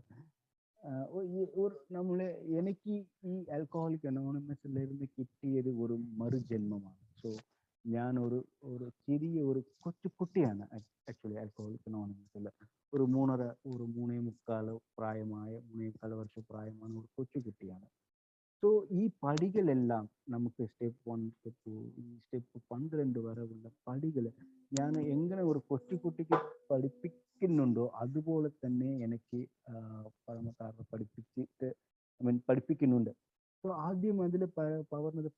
നമ്മള് എനിക്ക് ഈ ആൽക്കഹോളിക് അനോണിമസിലിരുന്ന് കിട്ടിയത് ഒരു മറുജന്മമാണ്. സോ ഞാൻ ഒരു ചെറിയ ഒരു കൊച്ചു കുട്ടിയാണ് ആക്ച്വലി ആൽക്കഹോളിക് അനോണിമസിൽ. ഒരു 3.5 വർഷം പ്രായമാണ്, ഒരു കൊച്ചു കുട്ടിയാണ്. സോ ഈ പടികളെല്ലാം നമുക്ക് സ്റ്റെപ്പ് 1, സ്റ്റെപ്പ് 2, ഈ സ്റ്റെപ്പ് 12 വരെ ഉള്ള പടികൾ ഞാൻ എങ്ങനെ ഒരു കൊച്ചുകുട്ടിക്ക് പഠിപ്പിക്കുന്നുണ്ടോ അതുപോലെ തന്നെ എനിക്ക് പഴമക്കാരെ പഠിപ്പിക്കുന്നുണ്ട്. സോ ആദ്യം അതിൽ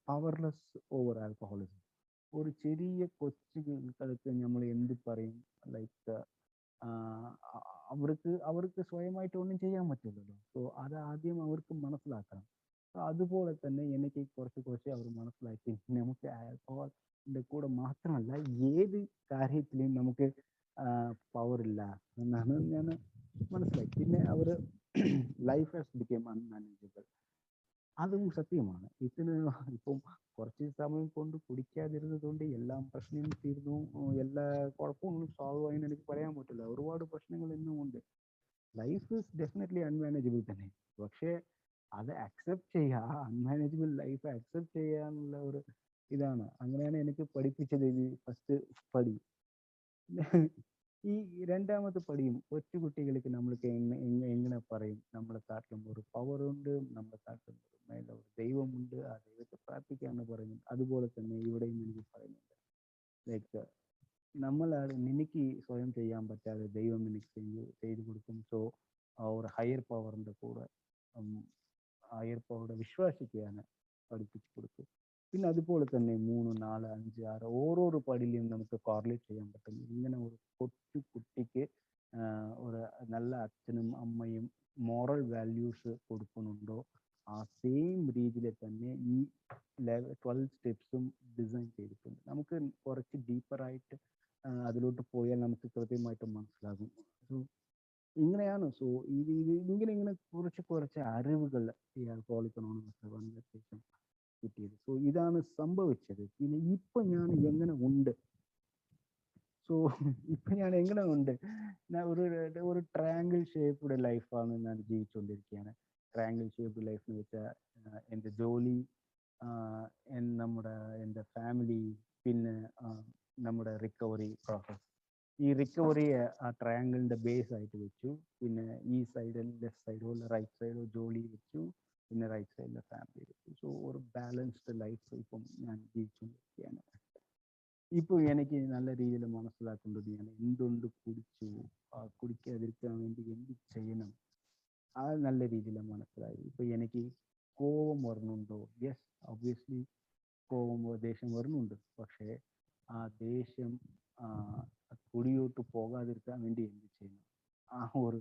പവർലെസ് ഓവർ ആൽക്കഹോളിസം. ഒരു ചെറിയ കൊച്ചുകൾക്ക് നമ്മൾ എന്ത് പറയും, ലൈക്ക് അവർക്ക് സ്വയമായിട്ട് ഒന്നും ചെയ്യാൻ പറ്റില്ലല്ലോ. സോ അത് ആദ്യം അവർക്ക് മനസ്സിലാക്കണം. അതുപോലെ തന്നെ എനിക്ക് കുറച്ച് അവർ മനസ്സിലാക്കി നമുക്ക് ആൽക്കഹോളിന്റെ കൂടെ മാത്രമല്ല ഏത് കാര്യത്തിലും നമുക്ക് പവർ ഇല്ല എന്നാണ് ഞാൻ മനസ്സിലാക്കി. പിന്നെ അവർ ലൈഫ് ഹാസ് ബിക്കം അൺമാനേജബിൾ. അതും സത്യമാണ്. ഇപ്പം കുറച്ച് സമയം കൊണ്ട് കുടിക്കാതിരുന്നത് കൊണ്ട് എല്ലാം പ്രശ്നവും തീർന്നു, എല്ലാ കുഴപ്പമൊന്നും സോൾവ് ആയി എനിക്ക് പറയാൻ പറ്റില്ല. ഒരുപാട് പ്രശ്നങ്ങൾ ഇന്നും ഉണ്ട്. ലൈഫ് ഈസ് ഡെഫിനറ്റ്ലി അൺമാനേജബിൾ തന്നെ. പക്ഷേ അത് അക്സെപ്റ്റ് ചെയ്യുക, അൺമാനേജബിൾ ലൈഫ് അക്സെപ്റ്റ് ചെയ്യാനുള്ള ഒരു ഇതാണ്. അങ്ങനെയാണ് എനിക്ക് പഠിപ്പിച്ചത് ഈ ഫസ്റ്റ് പടി. ഈ രണ്ടാമത്തെ പടിയും കൊച്ചുകുട്ടികൾക്ക് നമ്മൾക്ക് എങ്ങനെ പറയും, നമ്മളെ കാട്ടിലും ഒരു പവർ ഉണ്ട്, നമ്മളെ കാട്ടിലും മേലെ ഒരു ദൈവമുണ്ട്, ആ ദൈവത്തെ പ്രാർത്ഥിക്കാന്ന് പറയുന്നത്. അതുപോലെ തന്നെ ഇവിടെയും എനിക്ക് പറയുന്നുണ്ട്, ലൈക്ക് നമ്മളാണ് നിനക്ക് സ്വയം ചെയ്യാൻ പറ്റാതെ ദൈവം നിനക്ക് ചെയ്തു കൊടുക്കും. സോ ഒരു ഹയർ പവറിന്റെ കൂടെ ഹയർ പവറുടെ വിശ്വാസിക്കുകയാണ് പഠിപ്പിച്ചു കൊടുക്കും. പിന്നെ അതുപോലെ തന്നെ 3, 4, 5, 6 ഓരോരോ പടിയിലും നമുക്ക് കോറിലേറ്റ് ചെയ്യാൻ പറ്റും. ഇങ്ങനെ ഒരു കൊച്ചു കുട്ടിക്ക് ഒരു നല്ല അച്ഛനും അമ്മയും മോറൽ വാല്യൂസ് കൊടുക്കുന്നുണ്ടോ ആ സെയിം രീതിയിൽ തന്നെ ഈ 12 സ്റ്റെപ്സും ഡിസൈൻ ചെയ്തിട്ടുണ്ട്. നമുക്ക് കുറച്ച് ഡീപ്പറായിട്ട് അതിലോട്ട് പോയാൽ നമുക്ക് കൃത്യമായിട്ട് മനസ്സിലാകും. ഇങ്ങനെയാണ്. സോ ഇങ്ങനെ കുറച്ച് അറിവുകൾ ഈ ആൽക്കഹോളിക് അനോണിമസ് വന്ന ശേഷം കിട്ടിയത്. സോ ഇതാണ് സംഭവിച്ചത്. പിന്നെ ഇപ്പൊ ഞാൻ എങ്ങനെ ഉണ്ട്? സോ ഇപ്പൊ ഞാൻ എങ്ങനെ ഉണ്ട്? ഞാൻ ഒരു ട്രയാങ്കിൾ ഷേപ്പ്ഡ് ലൈഫാണ് ഞാൻ ജീവിച്ചുകൊണ്ടിരിക്കുകയാണ്. ട്രയാങ്കിൾ ഷേപ്പ്ഡ് ലൈഫ് എന്ന് വെച്ചാൽ എൻ്റെ ജോലി, എൻ്റെ ഫാമിലി, പിന്നെ നമ്മുടെ റിക്കവറി പ്രോസസ്. ഈ റിക്കവറി ആ ട്രയാങ്കിളിന്റെ ബേസ് ആയിട്ട് വെച്ചു. പിന്നെ ഈ സൈഡിൽ ലെഫ്റ്റ് സൈഡോ റൈറ്റ് സൈഡോ ജോലി വെച്ചു, പിന്നെ റൈറ്റ് സൈഡിലെ ഫാമിലി വെച്ചു. സോ ഒരു ബാലൻസ്ഡ് ലൈഫ് ഇപ്പം ഞാൻ ജീവിച്ചുകൊണ്ടിരിക്കുകയാണ്. ഇപ്പോൾ എനിക്ക് നല്ല രീതിയിൽ മനസ്സിലാക്കേണ്ടത് ഞാൻ എന്തുകൊണ്ട് കുടിച്ചു, കുടിക്കാതിരിക്കാൻ വേണ്ടി എന്ത് ചെയ്യണം, ആ നല്ല രീതിയിൽ മനസ്സിലായി. ഇപ്പൊ എനിക്ക് കോപം വരുന്നുണ്ടോ? യെസ്, ഒബ്വിയസ്ലി കോപം ദേഷ്യം വരുന്നുണ്ട്. പക്ഷേ ആ ദേഷ്യം കുടിയോട്ട് പോകാതിരിക്കാൻ വേണ്ടി എന്ത് ചെയ്യണം, ആ ഒരു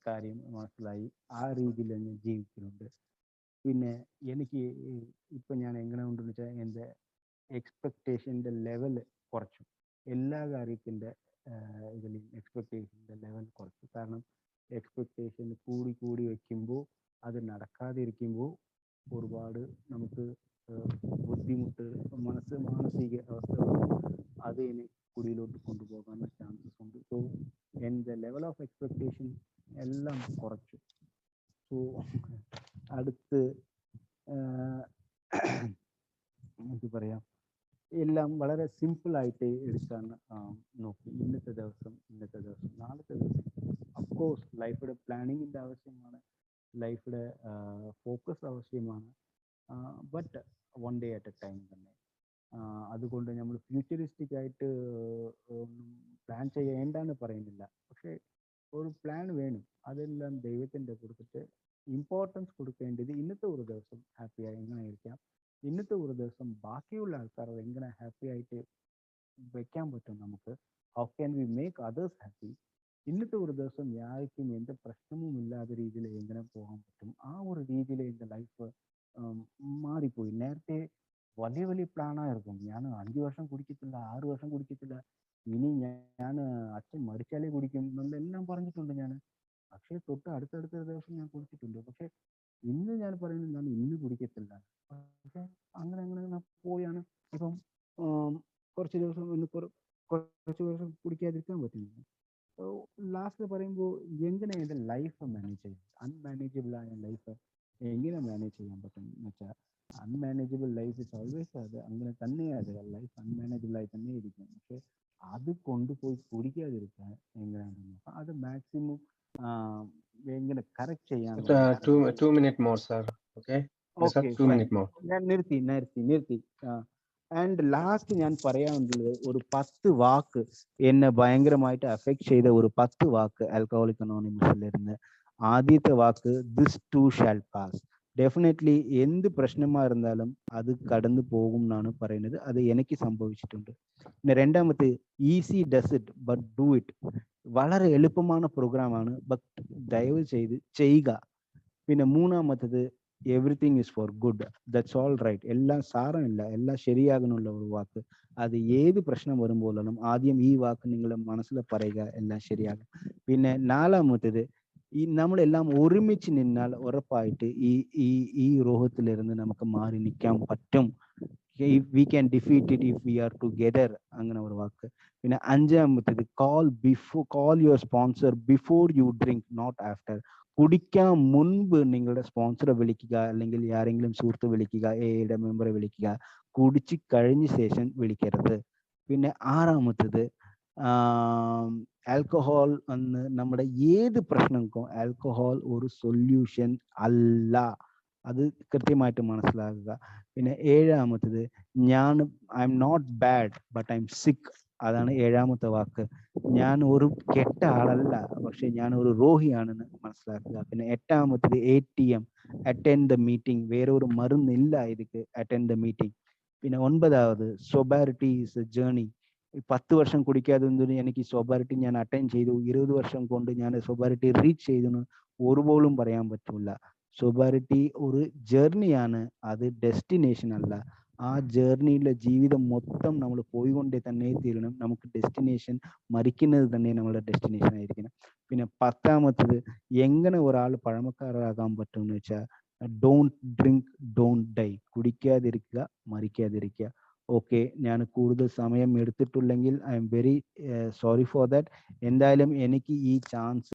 കാര്യം മനസ്സിലായി. ആ രീതിയിൽ ഞാൻ ജീവിക്കുന്നുണ്ട്. പിന്നെ എനിക്ക് ഇപ്പൊ ഞാൻ എങ്ങനെ ഉണ്ടെന്ന് വെച്ചാൽ എൻ്റെ എക്സ്പെക്ടേഷൻ്റെ ലെവൽ കുറച്ചു. എല്ലാ കാര്യത്തിൻ്റെ ഇതിലും എക്സ്പെക്ടേഷൻ്റെ ലെവൽ കുറച്ചു. കാരണം എക്സ്പെക്ടേഷൻ കൂടി വെക്കുമ്പോൾ അത് നടക്കാതിരിക്കുമ്പോൾ ഒരുപാട് നമുക്ക് ബുദ്ധിമുട്ട്, മാനസിക അവസ്ഥ അത് ഇനി കുടിയിലോട്ട് കൊണ്ടുപോകാൻ ചാൻസസ് ഉണ്ട്. സോ എൻ്റെ ലെവൽ ഓഫ് എക്സ്പെക്ടേഷൻ എല്ലാം കുറച്ചു. സോ അടുത്ത് എന്ത് പറയാം, എല്ലാം വളരെ സിമ്പിളായിട്ട് എടുക്കാൻ നോക്കി. ഇന്നത്തെ ദിവസം, നാളത്തെ ദിവസം. അഫ്കോഴ്സ് ലൈഫിയുടെ പ്ലാനിങ്ങിൻ്റെ ആവശ്യമാണ്, ലൈഫിയുടെ ഫോക്കസ് ആവശ്യമാണ്. But one day at A time തന്നെ. അതുകൊണ്ട് നമ്മൾ ഫ്യൂച്ചറിസ്റ്റിക് ആയിട്ട് ഒന്നും പ്ലാൻ ചെയ്യേണ്ടെന്ന് പറയുന്നില്ല. പക്ഷേ ഒരു പ്ലാൻ വേണം. അതെല്ലാം ദൈവത്തിൻ്റെ കൊടുത്തിട്ട് ഇമ്പോർട്ടൻസ് കൊടുക്കേണ്ടത് ഇന്നത്തെ ഒരു ദിവസം ഹാപ്പിയായി എങ്ങനെ ഇരിക്കാം, ഇന്നത്തെ ഒരു ദിവസം ബാക്കിയുള്ള ആൾക്കാർ എങ്ങനെ ഹാപ്പി ആയിട്ട് വെക്കാൻ പറ്റും നമുക്ക്, how can we make others happy, ഇന്നത്തെ ഒരു ദിവസം യാർക്കും എന്ത് പ്രശ്നവും ഇല്ലാത്ത രീതിയിൽ എങ്ങനെ പോകാൻ പറ്റും, ആ ഒരു രീതിയിൽ എൻ്റെ ലൈഫ് മാറിപ്പോയി. നേരത്തെ വലിയ വലിയ പ്ലാനായിരിക്കും. ഞാൻ 5 വർഷം കുടിക്കത്തില്ല, 6 വർഷം കുടിക്കത്തില്ല, ഇനി ഞാൻ അച്ഛൻ മരിച്ചാലേ കുടിക്കും എന്നെല്ലാം പറഞ്ഞിട്ടുണ്ട് ഞാൻ. പക്ഷേ തൊട്ട് അടുത്തടുത്ത ദിവസം ഞാൻ കുടിച്ചിട്ടുണ്ട്. പക്ഷെ ഇന്ന് ഞാൻ പറയുന്നത് ഞാൻ ഇന്ന് കുടിക്കത്തില്ല. പക്ഷെ അങ്ങനെ പോയാണ് ഇപ്പം കുറച്ച് ദിവസം കുറച്ച് ദിവസം കുടിക്കാതിരിക്കാൻ പറ്റുന്നില്ല. ലാസ്റ്റ് പറയുമ്പോൾ എങ്ങനെ എൻ്റെ ലൈഫ് മാനേജ് ചെയ്യും, അൺമാനേജബിൾ ആയ ലൈഫ് എങ്ങനെ മാനേജ് ചെയ്യാൻ പറ്റും എന്ന് വെച്ചാൽ, അൺമാനേജബിൾ ലൈഫ് ഇസ് ഓൾവേസ്, അത് അങ്ങനെ തന്നെയാണ്, ലൈഫ് അൺമാനേജബിൾ ആയി തന്നെ ഇരിക്കും. പക്ഷെ അത് കൊണ്ടുപോയി കുടിക്കാതിരിക്കാൻ എങ്ങനെയാണെന്ന് നോക്കാം. അത് മാക്സിമം എങ്ങനെ കറക്റ്റ് ചെയ്യാനുള്ള 2 minutes more, sir. Okay. Okay 2 fine. minutes more. ഞാൻ നിർത്തി. ആൻഡ് ലാസ്റ്റ് ഞാൻ പറയാനുള്ളത് ഒരു 10 വാക്ക് എന്നെ ഭയങ്കരമായിട്ട് അഫക്ട് ചെയ്ത ഒരു 10 വാക്ക് ആൽക്കഹോളിക് അനോണിമസിലിരുന്ന്. ആദ്യത്തെ വാക്ക് this too shall pass. Definitely എന്ത് പ്രശ്നമായിരുന്നാലും അത് കടന്നു പോകും എന്നാണ് പറയുന്നത്. അത് എനിക്ക് സംഭവിച്ചിട്ടുണ്ട്. പിന്നെ രണ്ടാമത്തെ easy does it but do it. വളരെ എളുപ്പமான പ്രോഗ്രാമാണ്, ബട്ട് ദയവ് ചെയ്ത് ചെയ്യുക. പിന്നെ മൂന്നാമത്തത് everything is for good, that's all right. എല്ലാം സാരമില്ല, എല്ലാം ശരിയാകാനുള്ള ഒരു വാക്ക്. അത് ഏത് പ്രശ്നം വരുമ്പോഴും ആദ്യം ഈ വാക്ക് നിങ്ങൾ മനസ്സിൽ പറയുക, എല്ലാം ശരിയാകും. പിന്നെ നാലാമത്തത്, നമ്മളെല്ലാം ഒരുമിച്ച് നിന്നാൽ ഉറപ്പായിട്ട് ഈ രോഗത്തിലിരുന്ന് നമുക്ക് മാറി നിൽക്കാൻ പറ്റും. We can defeat it if we are together, അങ്ങനെ ഒരു വാക്ക്. പിന്നെ അഞ്ചാമത്തത്, call your sponsor before you drink, not after. കുടിക്കാൻ മുൻപ് നിങ്ങളുടെ സ്പോൺസറെ വിളിക്കുക, അല്ലെങ്കിൽ ആരെങ്കിലും സുഹൃത്ത് വിളിക്കുക, എയുടെ മെമ്പറെ വിളിക്കുക. കുടിച്ച് കഴിഞ്ഞ ശേഷം വിളിക്കരുത്. പിന്നെ ആറാമത്തത്, ആൽക്കഹോൾ എന്ന് നമ്മുടെ ഏത് പ്രശ്നങ്ങൾക്കും ആൽക്കഹോൾ ഒരു സൊല്യൂഷൻ അല്ല, അത് കൃത്യമായിട്ട് മനസ്സിലാക്കുക. പിന്നെ ഏഴാമത്തത്, I'm not bad but I'm sick. അതാണ് ഏഴാമത്തെ വാക്ക്. ഞാൻ ഒരു കെട്ട ആളല്ല, പക്ഷെ ഞാൻ ഒരു രോഗിയാണെന്ന് മനസ്സിലാക്കുക. പിന്നെ എട്ടാമത്തത് ATM, അറ്റൻഡ് ദ മീറ്റിംഗ്. വേറെ ഒരു മരുന്നില്ല ഇതിക്ക്, അറ്റൻഡ് ദ മീറ്റിംഗ്. പിന്നെ ഒൻപതാവത്, സോബാരിറ്റി ഈസ് എ ജേർണി. 10 വർഷം കുടിക്കാതെ എനിക്ക് സോബാരിറ്റി ഞാൻ അറ്റൻഡ് ചെയ്തു, 20 വർഷം കൊണ്ട് ഞാൻ സോബാരിറ്റി റീച്ച് ചെയ്തു ഒരുപോലും പറയാൻ പറ്റില്ല. സോബാരിറ്റി ഒരു ജേർണിയാണ്, അത് ഡെസ്റ്റിനേഷൻ അല്ല. ആ ജേർണിയിലെ ജീവിതം മൊത്തം നമ്മൾ പോയിക്കൊണ്ടേ തന്നെ തീരണം. നമുക്ക് ഡെസ്റ്റിനേഷൻ മരിക്കുന്നത് തന്നെ നമ്മുടെ ഡെസ്റ്റിനേഷൻ ആയിരിക്കണം. പിന്നെ 10ാമത്തത് എങ്ങനെ ഒരാൾ പഴമക്കാരാകാൻ പറ്റുമെന്ന് വെച്ചാൽ, ഡോണ്ട് ഡ്രിങ്ക് ഡോണ്ട് ഡൈ. കുടിക്കാതിരിക്കുക, മരിക്കാതിരിക്കുക. ഓക്കെ, ഞാൻ കൂടുതൽ സമയം എടുത്തിട്ടുള്ളെങ്കിൽ I'm very sorry for that. എന്തായാലും എനിക്ക് ഈ ചാൻസ്